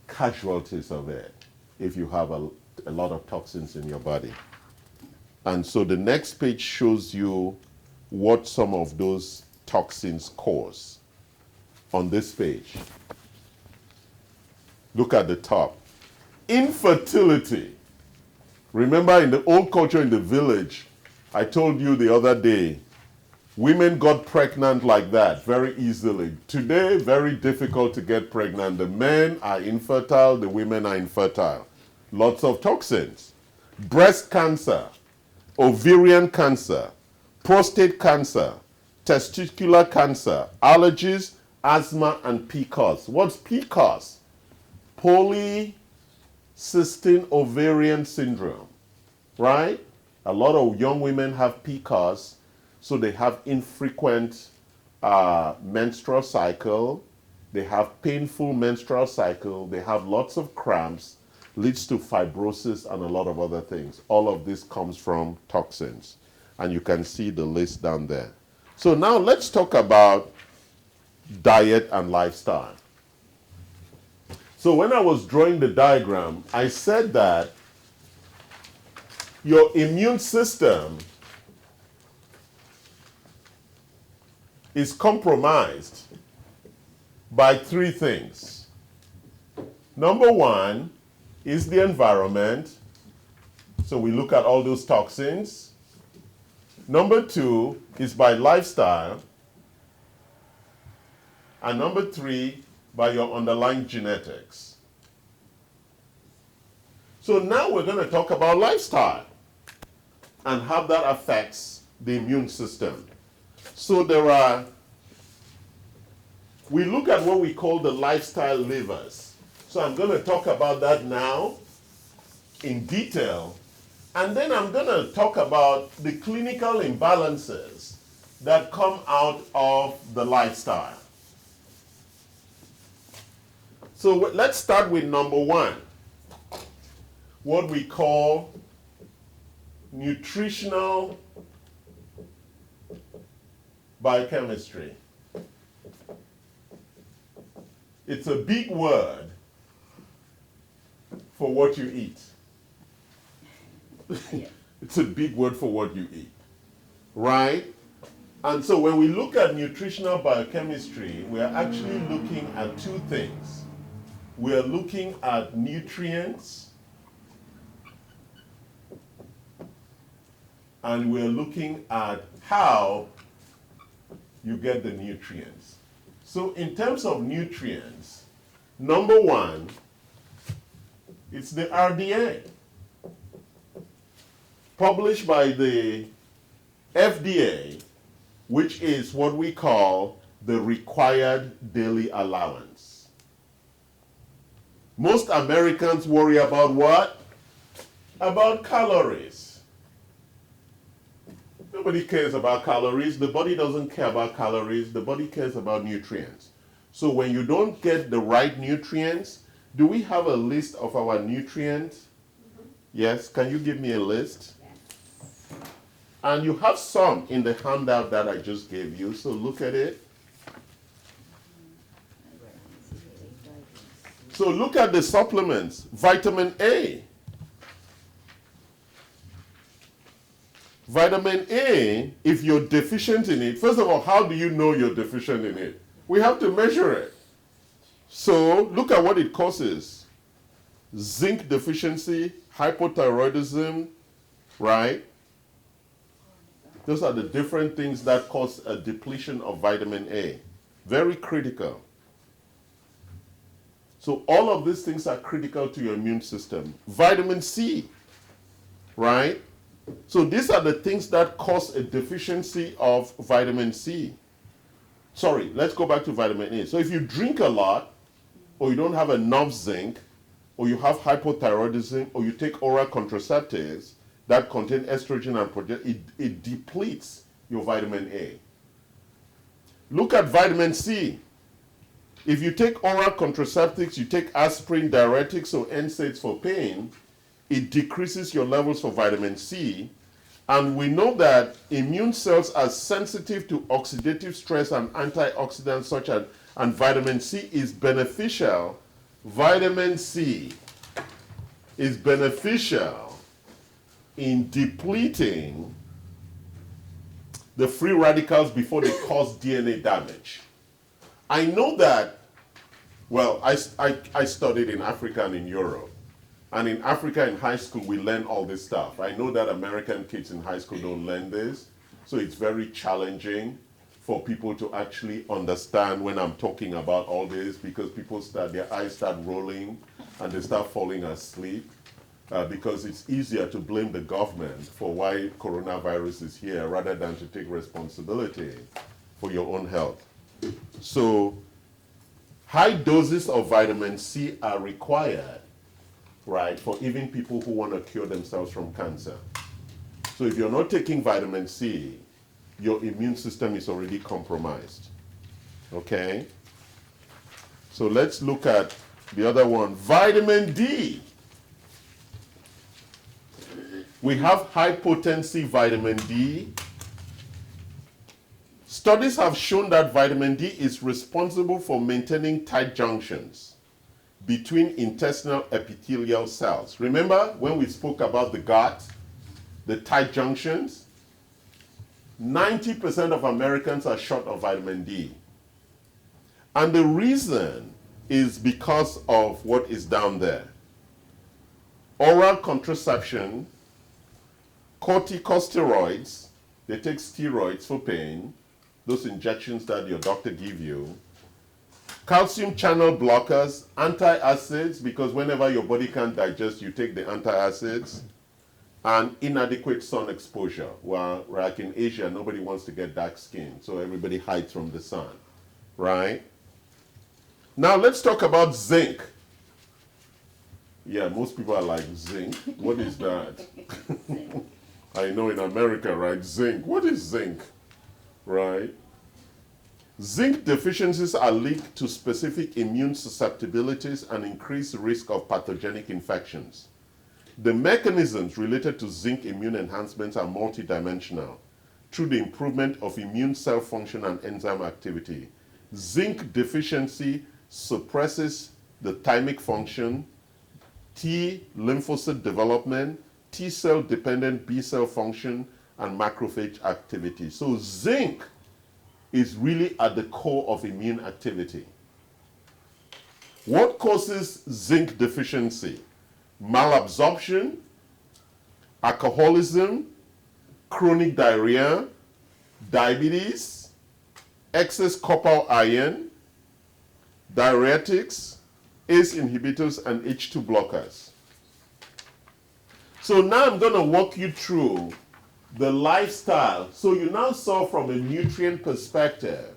casualties of it if you have a lot of toxins in your body. And so the next page shows you what some of those toxins cause. On this page, look at the top. Infertility. Remember in the old culture in the village, I told you the other day, women got pregnant like that very easily. Today, very difficult to get pregnant. The men are infertile, the women are infertile. Lots of toxins. Breast cancer, ovarian cancer, prostate cancer, testicular cancer, allergies, asthma, and PCOS. What's PCOS? Polycystic ovarian syndrome, right? A lot of young women have PCOS, so they have infrequent menstrual cycle, they have painful menstrual cycle, they have lots of cramps, leads to fibrosis and a lot of other things. All of this comes from toxins. And you can see the list down there. So now let's talk about diet and lifestyle. So when I was drawing the diagram, I said that your immune system is compromised by three things. Number one is the environment. So we look at all those toxins. Number two is by lifestyle. And number three, by your underlying genetics. So now we're going to talk about lifestyle and how that affects the immune system. So we look at what we call the lifestyle levers. So I'm going to talk about that now in detail. And then I'm going to talk about the clinical imbalances that come out of the lifestyle. So let's start with number one, what we call nutritional biochemistry. It's a big word for what you eat. It's a big word for what you eat, right? And so when we look at nutritional biochemistry, we are actually looking at two things. We are looking at nutrients, and we're looking at how you get the nutrients. So in terms of nutrients, number one, it's the RDA, published by the FDA, which is what we call the required daily allowance. Most Americans worry about what? About calories. Nobody cares about calories. The body doesn't care about calories. The body cares about nutrients. So when you don't get the right nutrients, do we have a list of our nutrients? Mm-hmm. Yes, can you give me a list? Yes. And you have some in the handout that I just gave you, so look at it. So look at the supplements. Vitamin A. Vitamin A, if you're deficient in it, first of all, how do you know you're deficient in it? We have to measure it. So look at what it causes. Zinc deficiency, hypothyroidism, right? Those are the different things that cause a depletion of vitamin A. Very critical. So all of these things are critical to your immune system. Vitamin C, right? So these are the things that cause a deficiency of vitamin C. Sorry, let's go back to vitamin A. So if you drink a lot, or you don't have enough zinc, or you have hypothyroidism, or you take oral contraceptives that contain estrogen and progesterone, it depletes your vitamin A. Look at vitamin C. If you take oral contraceptives, you take aspirin, diuretics, or NSAIDs for pain, it decreases your levels for vitamin C. And we know that immune cells are sensitive to oxidative stress and antioxidants such as, and vitamin C is beneficial. Vitamin C is beneficial in depleting the free radicals before they cause DNA damage. I know that, well, I studied in Africa and in Europe. And in Africa, in high school, we learn all this stuff. I know that American kids in high school don't learn this. So it's very challenging for people to actually understand when I'm talking about all this, because people their eyes start rolling and they start falling asleep. Because it's easier to blame the government for why coronavirus is here rather than to take responsibility for your own health. So high doses of vitamin C are required, right, for even people who want to cure themselves from cancer. So if you're not taking vitamin C, your immune system is already compromised. Okay? So let's look at the other one, vitamin D. We have high potency vitamin D. Studies have shown that vitamin D is responsible for maintaining tight junctions between intestinal epithelial cells. Remember when we spoke about the gut, the tight junctions? 90% of Americans are short of vitamin D. And the reason is because of what is down there. Oral contraception, corticosteroids, they take steroids for pain, those injections that your doctor give you, calcium channel blockers, antacids, because whenever your body can't digest, you take the antacids, and inadequate sun exposure. Well, like in Asia, nobody wants to get dark skin, so everybody hides from the sun, right? Now let's talk about zinc. Yeah, most people are like, zinc? What is that? I know in America, right? Zinc. What is zinc? Right? Zinc deficiencies are linked to specific immune susceptibilities and increased risk of pathogenic infections. The mechanisms related to zinc immune enhancements are multidimensional through the improvement of immune cell function and enzyme activity. Zinc deficiency suppresses the thymic function, T lymphocyte development, T cell dependent B cell function, and macrophage activity. So zinc is really at the core of immune activity. What causes zinc deficiency? Malabsorption, alcoholism, chronic diarrhea, diabetes, excess copper iron, diuretics, ACE inhibitors, and H2 blockers. So now I'm going to walk you through the lifestyle. So you now saw from a nutrient perspective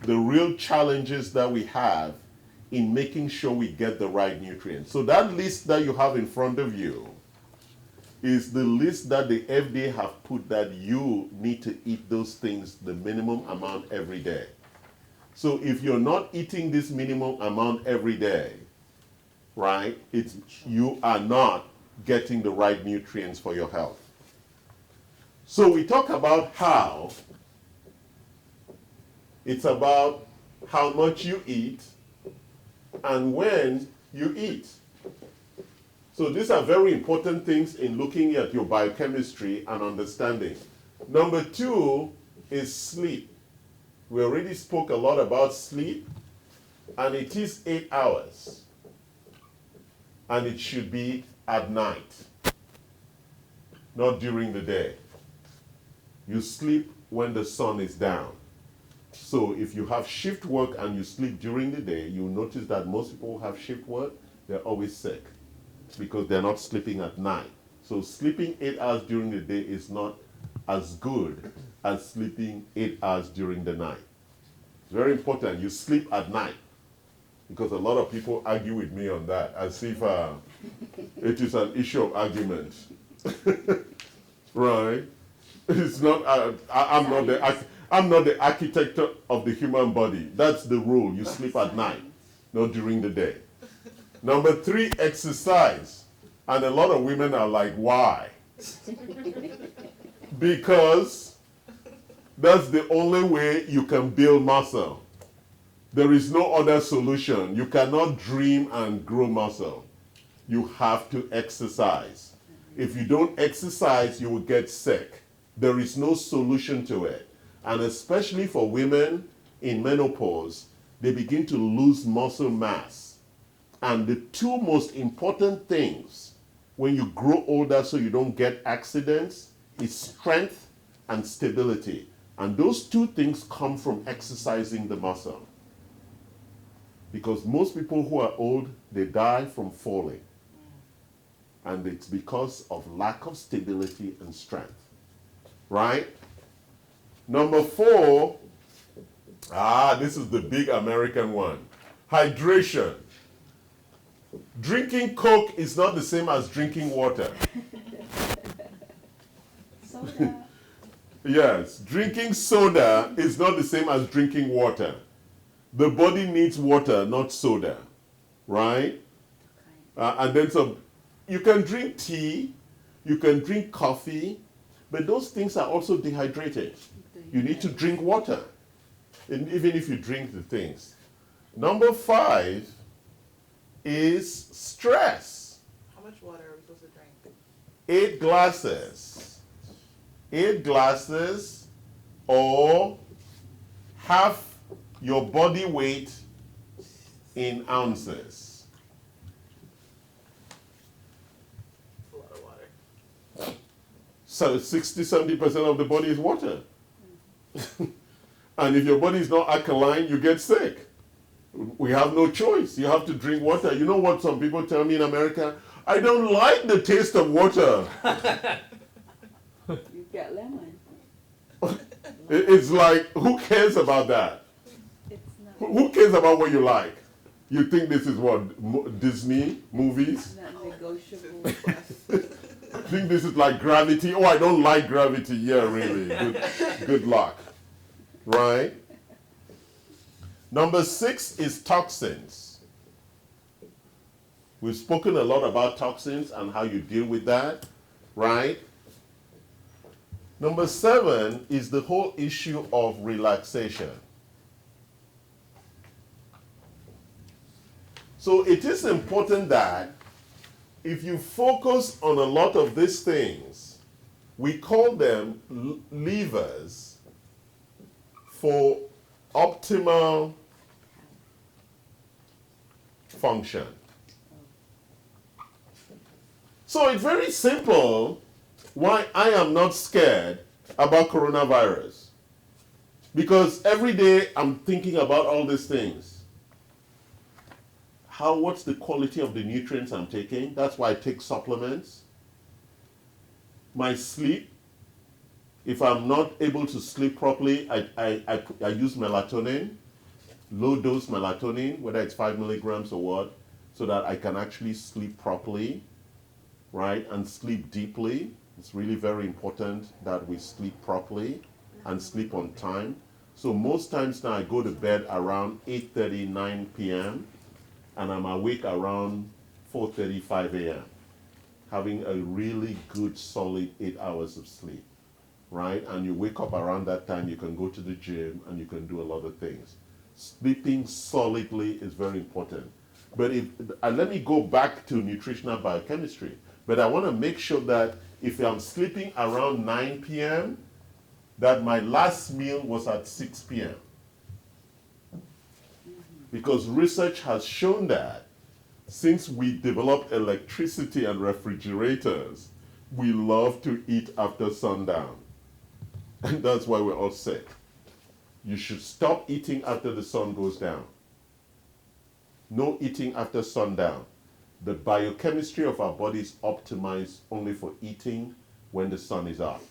the real challenges that we have in making sure we get the right nutrients. So that list that you have in front of you is the list that the FDA have put that you need to eat those things the minimum amount every day. So if you're not eating this minimum amount every day, right, you are not getting the right nutrients for your health. So we talk about how it's about how much you eat and when you eat. So these are very important things in looking at your biochemistry and understanding. Number 2 is sleep. We already spoke a lot about sleep. and it is 8 hours, and it should be at night, not during the day. You sleep when the sun is down. So if you have shift work and you sleep during the day, you'll notice that most people who have shift work, they're always sick because they're not sleeping at night. So sleeping 8 hours during the day is not as good as sleeping 8 hours during the night. It's very important you sleep at night, because a lot of people argue with me on that as if it is an issue of argument. Right? It's not. I'm not the architect of the human body. That's the rule. You sleep at night, not during the day. Number 3, exercise. And a lot of women are like, why? Because that's the only way you can build muscle. There is no other solution. You cannot dream and grow muscle. You have to exercise. If you don't exercise, you will get sick. There is no solution to it. And especially for women in menopause, they begin to lose muscle mass. And the 2 most important things when you grow older so you don't get accidents is strength and stability. And those 2 things come from exercising the muscle. Because most people who are old, they die from falling. And it's because of lack of stability and strength. Right? Number 4, this is the big American one. Hydration. Drinking Coke is not the same as drinking water. Soda. Yes, drinking soda is not the same as drinking water. The body needs water, not soda. Right? And then you can drink tea, you can drink coffee, but those things are also dehydrated. You need to drink water, even if you drink the things. Number 5 is stress. How much water are we supposed to drink? 8 glasses. 8 glasses, or half your body weight in ounces. That's a lot of water. So 60-70% of the body is water. And if your body is not alkaline, you get sick. We have no choice. You have to drink water. You know what some people tell me in America? I don't like the taste of water. You get lemon. It's like, who cares about that? It's not. Who cares about what you like? You think this is what, Disney movies? Not negotiable. I think this is like Gravity. Oh, I don't like Gravity. Yeah, really. Good luck. Right? Number 6 is toxins. We've spoken a lot about toxins and how you deal with that, right? Number 7 is the whole issue of relaxation. So it is important that if you focus on a lot of these things, we call them levers for optimal function. So it's very simple why I am not scared about coronavirus. Because every day I'm thinking about all these things. What's the quality of the nutrients I'm taking? That's why I take supplements. My sleep, if I'm not able to sleep properly, I use melatonin, low dose melatonin, whether it's 5 milligrams or what, so that I can actually sleep properly, right? And sleep deeply. It's really very important that we sleep properly and sleep on time. So most times now I go to bed around 8:30, 9 p.m. and I'm awake around 4:35 a.m. having a really good solid 8 hours of sleep, right? And you wake up around that time, you can go to the gym and you can do a lot of things. Sleeping solidly is very important. But let me go back to nutritional biochemistry. But I want to make sure that if I'm sleeping around 9 p.m., that my last meal was at 6 p.m. Because research has shown that since we developed electricity and refrigerators, we love to eat after sundown. And that's why we're all sick. You should stop eating after the sun goes down. No eating after sundown. The biochemistry of our body is optimized only for eating when the sun is up.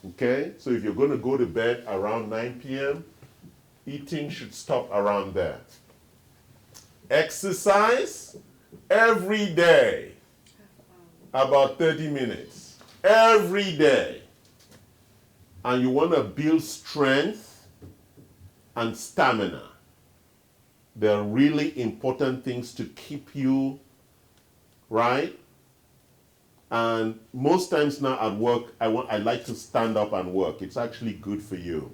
Okay? So if you're going to go to bed around 9 p.m., eating should stop around there. Exercise every day, about 30 minutes. Every day. And you want to build strength and stamina. They are really important things to keep you, right? And most times now at work, I like to stand up and work. It's actually good for you.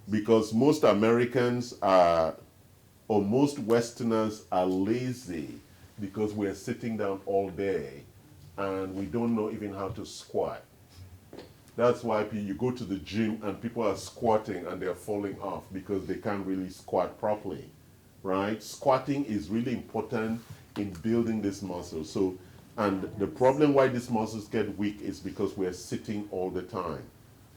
Because most Americans are, or most Westerners are lazy because we're sitting down all day and we don't know even how to squat. That's why you go to the gym and people are squatting and they're falling off because they can't really squat properly, right? Squatting is really important in building this muscle. So, and the problem why these muscles get weak is because we're sitting all the time,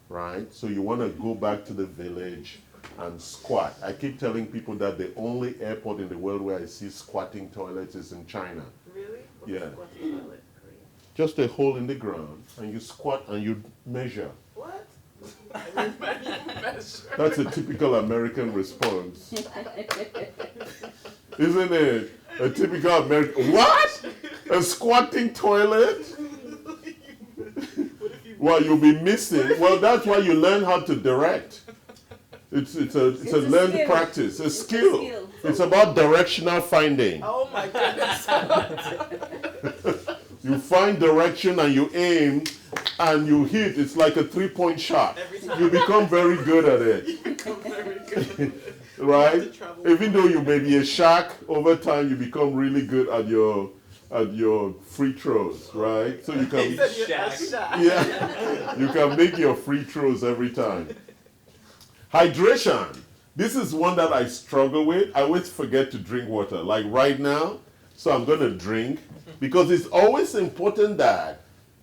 right? So you want to go back to the village and squat. I keep telling people that the only airport in the world where I see squatting toilets is in China. Really? What's Yeah. a squatting toilet? Korea? Just a hole in the ground, and you squat and you measure. What? I measure. That's a typical American response. Isn't it? A typical American. What? A squatting toilet? Well, you'll be missing. Well, that's why you learn how to direct. It's a learned skill. practice, a It's a skill. skill. It's about directional finding. Oh my goodness. You find direction and you aim and you hit. It's like a 3-point shot. Every time. You become very good at it. Very good. Right? You have to travel. Even though you may be a shark, over time you become really good at your free throws, right? So you He can said you're a shot. yeah, you can make your free throws every time. Hydration. This is one that I struggle with. I always forget to drink water. Like right now, so I'm going to drink because it's always important that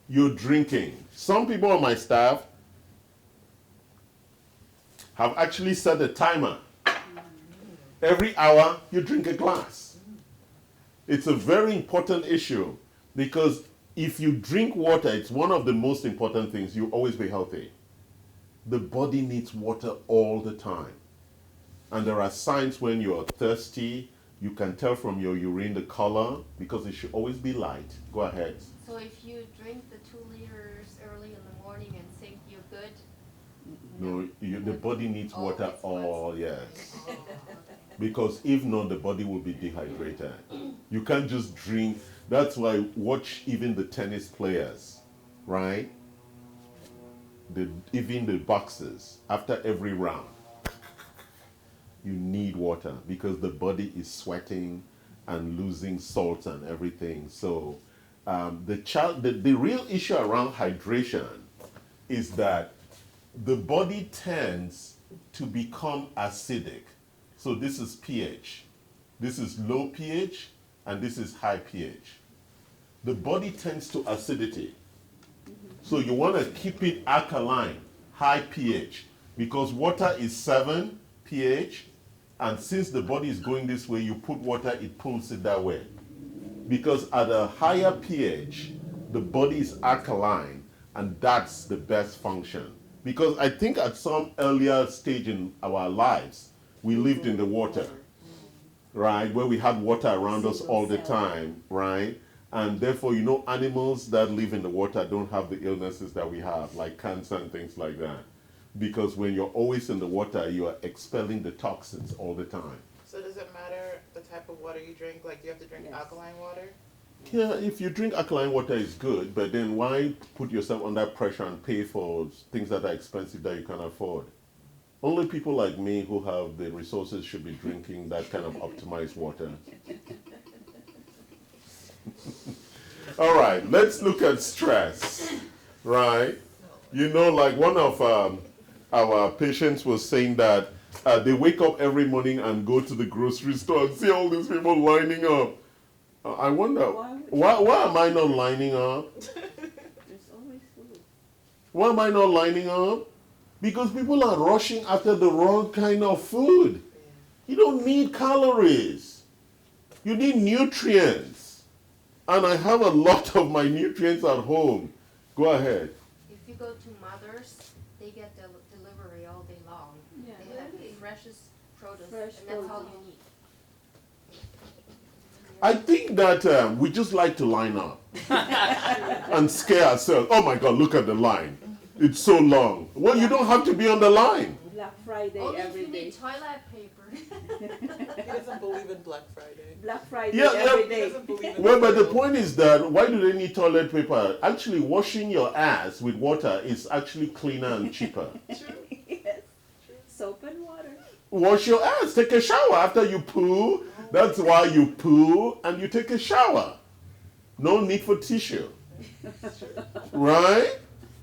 you're drinking. Some people on my staff have actually set a timer. Every hour, you drink a glass. It's a very important issue because if you drink water, it's one of the most important things. You'll always be healthy. The body needs water all the time. And there are signs when you're thirsty. You can tell from your urine the color because it should always be light. Go ahead. So if you drink the 2 liters early in the morning and think you're good? No, the body needs water Always all, wants- yes. Oh, okay. Because if not, the body will be dehydrated. You can't just drink. That's why watch even the tennis players, right? Even the boxers, after every round, you need water because the body is sweating and losing salt and everything. So the real issue around hydration is that the body tends to become acidic. So this is pH. This is low pH and this is high pH. The body tends to acidity. So you want to keep it alkaline, high pH, because water is 7 pH, and since the body is going this way, you put water, it pulls it that way. Because at a higher pH, the body is alkaline, and that's the best function. Because I think at some earlier stage in our lives, we lived in the water, right? Where we had water around us all the time, right? And therefore, you know, animals that live in the water don't have the illnesses that we have, like cancer and things like that. Because when you're always in the water, you are expelling the toxins all the time. So does it matter the type of water you drink? Like, do you have to drink Yes. alkaline water? Yeah, if you drink alkaline water, it's good, but then why put yourself under pressure and pay for things that are expensive that you can afford? Only people like me who have the resources should be drinking that kind of optimized water. All right, let's look at stress, right? You know, like one of our patients was saying that they wake up every morning and go to the grocery store and see all these people lining up. I wonder, why am I not lining up? There's always food. Why am I not lining up? Because people are rushing after the wrong kind of food. You don't need calories. You need nutrients. And I have a lot of my nutrients at home. Go ahead. If you go to Mother's, they get the delivery all day long. Yeah. They have the freshest produce, Fresh and that's all produce. you need. I think that we just like to line up and scare ourselves. Oh my God, look at the line. It's so long. Well, you don't have to be on the line. Black Friday Only if every you day. need toilet paper. He doesn't believe in Black Friday. Black Friday Yeah, every He day. doesn't believe in Well, but the sale. point is that why do they need toilet paper? Actually, washing your ass with water is actually cleaner and cheaper. True. Yes. Soap and water. Wash your ass. Take a shower after you poo. That's why you poo and you take a shower. No need for tissue. Right?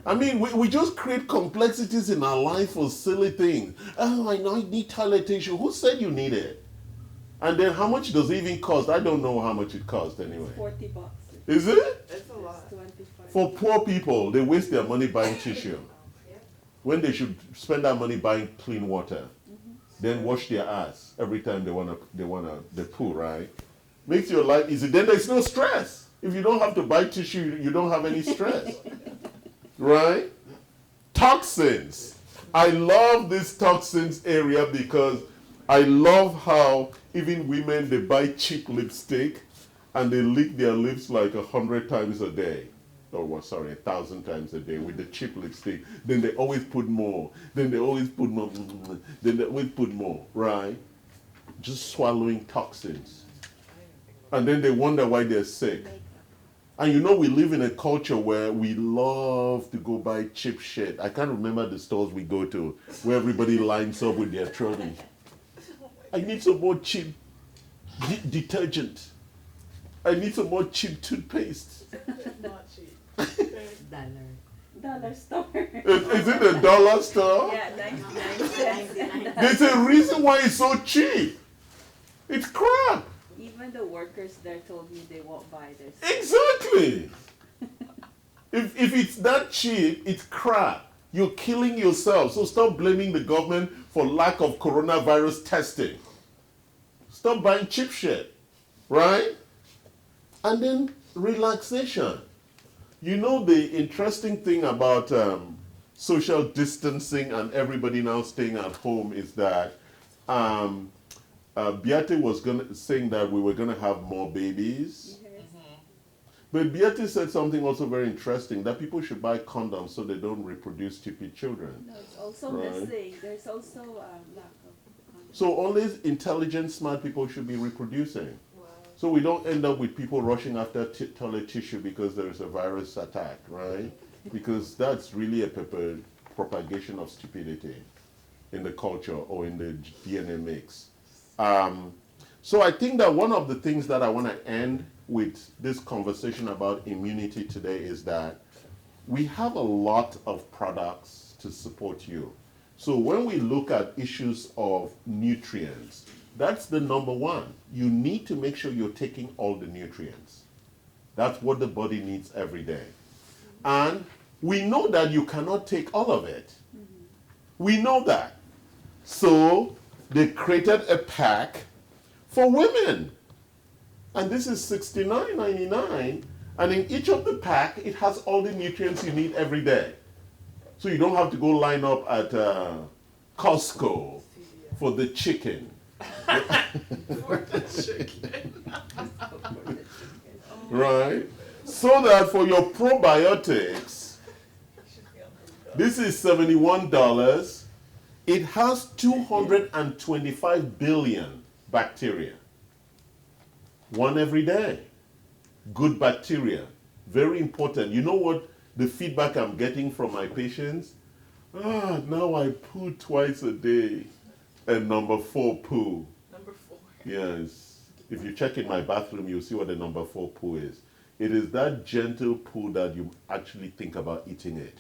I mean, we just create complexities in our life for silly things. Oh, I know I need toilet tissue. Who said you need it? And then how much does it even cost? I don't know how much it costs anyway. $40. Is it? It's a lot. 25. For poor people, they waste their money buying tissue when they should spend that money buying clean water. Then wash their ass every time they poo, right? Makes your life easy. Then there's no stress. If you don't have to buy tissue, you don't have any stress. Right? Toxins. I love this toxins area because I love how even women, they buy cheap lipstick and they lick their lips like 100 times a day. Oh, well, sorry, 1,000 times a day with the cheap lipstick. Then they always put more. Then they always put more. Then they always put more, right? Just swallowing toxins. And then they wonder why they're sick. And you know, we live in a culture where we love to go buy cheap shit. I can't remember the stores we go to where everybody lines up with their trolley. I need some more cheap detergent. I need some more cheap toothpaste. It's not cheap. Dollar store. Is it the dollar store? Yeah, 99 cents. There's a reason why it's so cheap. It's crap. Even the workers there told me they won't buy this. Exactly. If it's that cheap, it's crap. You're killing yourself. So stop blaming the government for lack of coronavirus testing. Stop buying cheap shit. Right? And then relaxation. You know, the interesting thing about social distancing and everybody now staying at home is that Beate was saying that we were going to have more babies. Yes. But Beate said something also very interesting, that people should buy condoms so they don't reproduce stupid children. No, it's also Right. missing. There's also lack of. So only intelligent, smart people should be reproducing. Wow. So we don't end up with people rushing after toilet tissue because there is a virus attack, right? Because that's really a propagation of stupidity in the culture or in the DNA mix. So I think that one of the things that I want to end with this conversation about immunity today is that we have a lot of products to support you. So when we look at issues of nutrients, that's the number one. You need to make sure you're taking all the nutrients. That's what the body needs every day. And we know that you cannot take all of it. We know that. So they created a pack for women. And this is $69.99. And in each of the pack, it has all the nutrients you need every day. So you don't have to go line up at Costco for the chicken. For the chicken. Right? So that for your probiotics, this is $71. It has 225 billion bacteria. One every day. Good bacteria. Very important. You know what the feedback I'm getting from my patients? Now I poo twice a day. And number 4 poo. Number 4. Yes. If you check in my bathroom, you'll see what the number 4 poo is. It is that gentle poo that you actually think about eating it.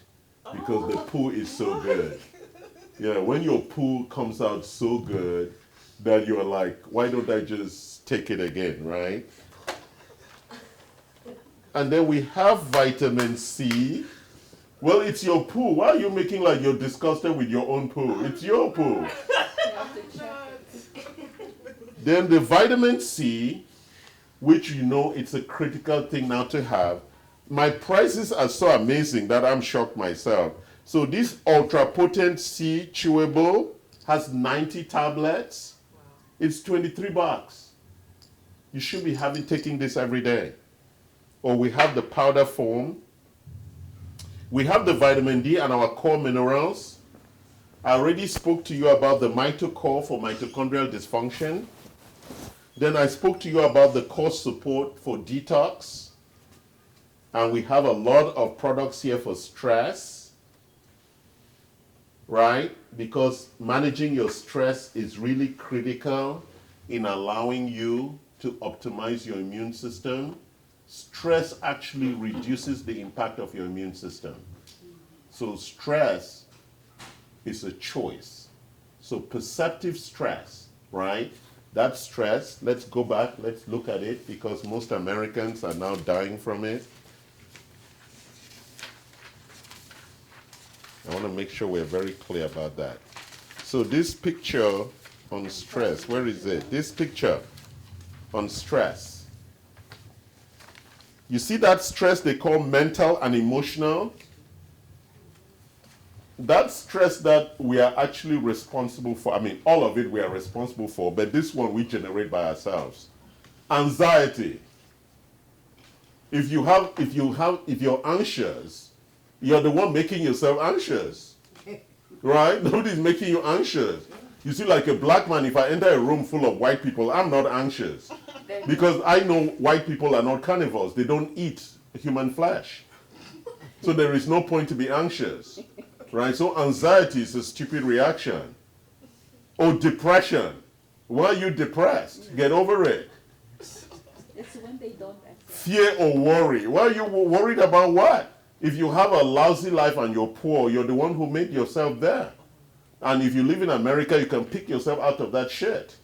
Because the poo is so good. Yeah, when your poo comes out so good that you're like, why don't I just take it again, right? And then we have vitamin C. Well, it's your poo. Why are you making like you're disgusted with your own poo? It's your poo. You have to check it. Then the vitamin C, which you know it's a critical thing now to have. My prices are so amazing that I'm shocked myself. So this ultra potent C chewable has 90 tablets. It's $23. You should be taking this every day. Or we have the powder form. We have the vitamin D and our core minerals. I already spoke to you about the mitocore for mitochondrial dysfunction. Then I spoke to you about the core support for detox. And we have a lot of products here for stress, right? Because managing your stress is really critical in allowing you to optimize your immune system. Stress actually reduces the impact of your immune system. So stress is a choice. So perceptive stress, right? That stress, let's go back, let's look at it because most Americans are now dying from it. I want to make sure we're very clear about that. So this picture on stress, where is it? This picture on stress. You see that stress they call mental and emotional? That stress that we are actually responsible for, I mean, all of it we are responsible for, but this one we generate by ourselves. Anxiety. If you're anxious, you're the one making yourself anxious. Right? Nobody's making you anxious. You see, like a black man, if I enter a room full of white people, I'm not anxious. Because I know white people are not carnivores. They don't eat human flesh. So there is no point to be anxious. Right? So anxiety is a stupid reaction. Or depression. Why are you depressed? Get over it. It's when they don't accept. Fear or worry. Why are you worried about what? If you have a lousy life and you're poor, you're the one who made yourself there. And if you live in America, you can pick yourself out of that shit.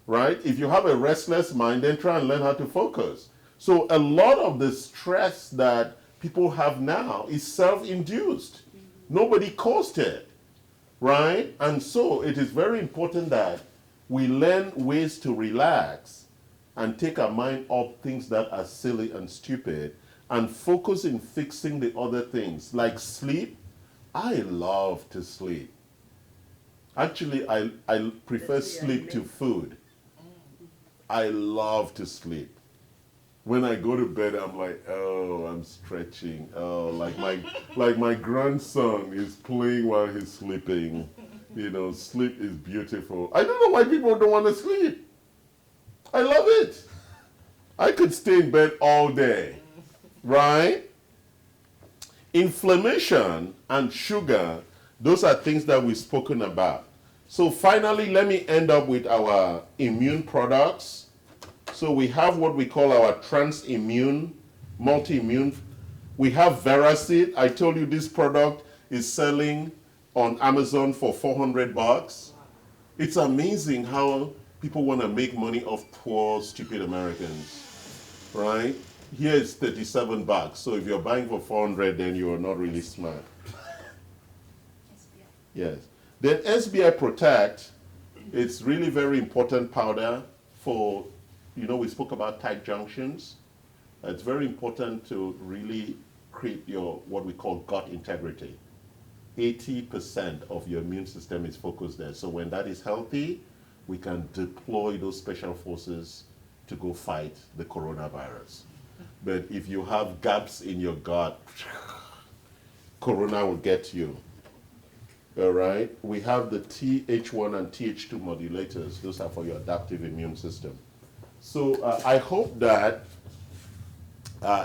Right? If you have a restless mind, then try and learn how to focus. So a lot of the stress that people have now is self-induced. Nobody caused it. Right? And so it is very important that we learn ways to relax and take our mind off things that are silly and stupid and focus in fixing the other things. Like sleep. I love to sleep. Actually, I prefer sleep to food. I love to sleep. When I go to bed, I'm like, oh, I'm stretching. Oh, like my grandson is playing while he's sleeping. You know, sleep is beautiful. I don't know why people don't want to sleep. I love it. I could stay in bed all day, right? Inflammation and sugar, those are things that we've spoken about. So finally, let me end up with our immune products. So we have what we call our trans-immune, multi-immune. We have Veracid. I told you this product is selling on Amazon for $400. It's amazing how people want to make money off poor, stupid Americans, right? Here it's $37. So if you're buying for $400, then you are not really smart. Yes. Then SBI Protect, it's really very important powder for, you know, we spoke about tight junctions. It's very important to really create your, what we call gut integrity. 80% of your immune system is focused there. So when that is healthy, we can deploy those special forces to go fight the coronavirus. But if you have gaps in your gut, corona will get you. All right, we have the Th1 and Th2 modulators. Those are for your adaptive immune system. So I hope that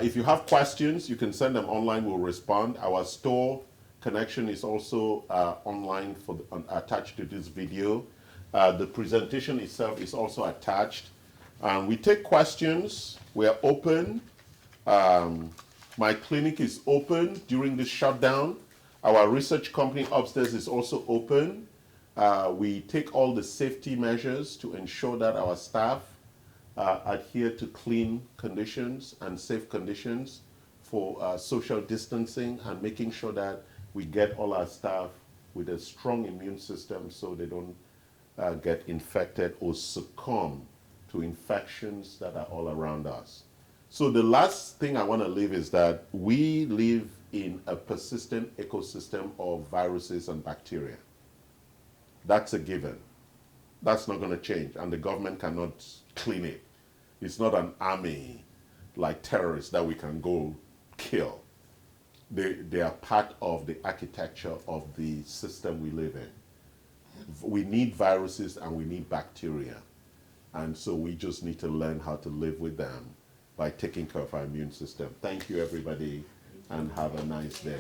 if you have questions, you can send them online. We'll respond. Our store connection is also online for attached to this video. The presentation itself is also attached. We take questions. We are open. My clinic is open during this shutdown. Our research company upstairs is also open. We take all the safety measures to ensure that our staff adhere to clean conditions and safe conditions for social distancing and making sure that we get all our staff with a strong immune system so they don't get infected or succumb to infections that are all around us. So the last thing I want to leave is that we live in a persistent ecosystem of viruses and bacteria. That's a given. That's not going to change, and the government cannot clean it. It's not an army like terrorists that we can go kill. They are part of the architecture of the system we live in. We need viruses and we need bacteria. And so we just need to learn how to live with them by taking care of our immune system. Thank you, everybody, and have a nice day.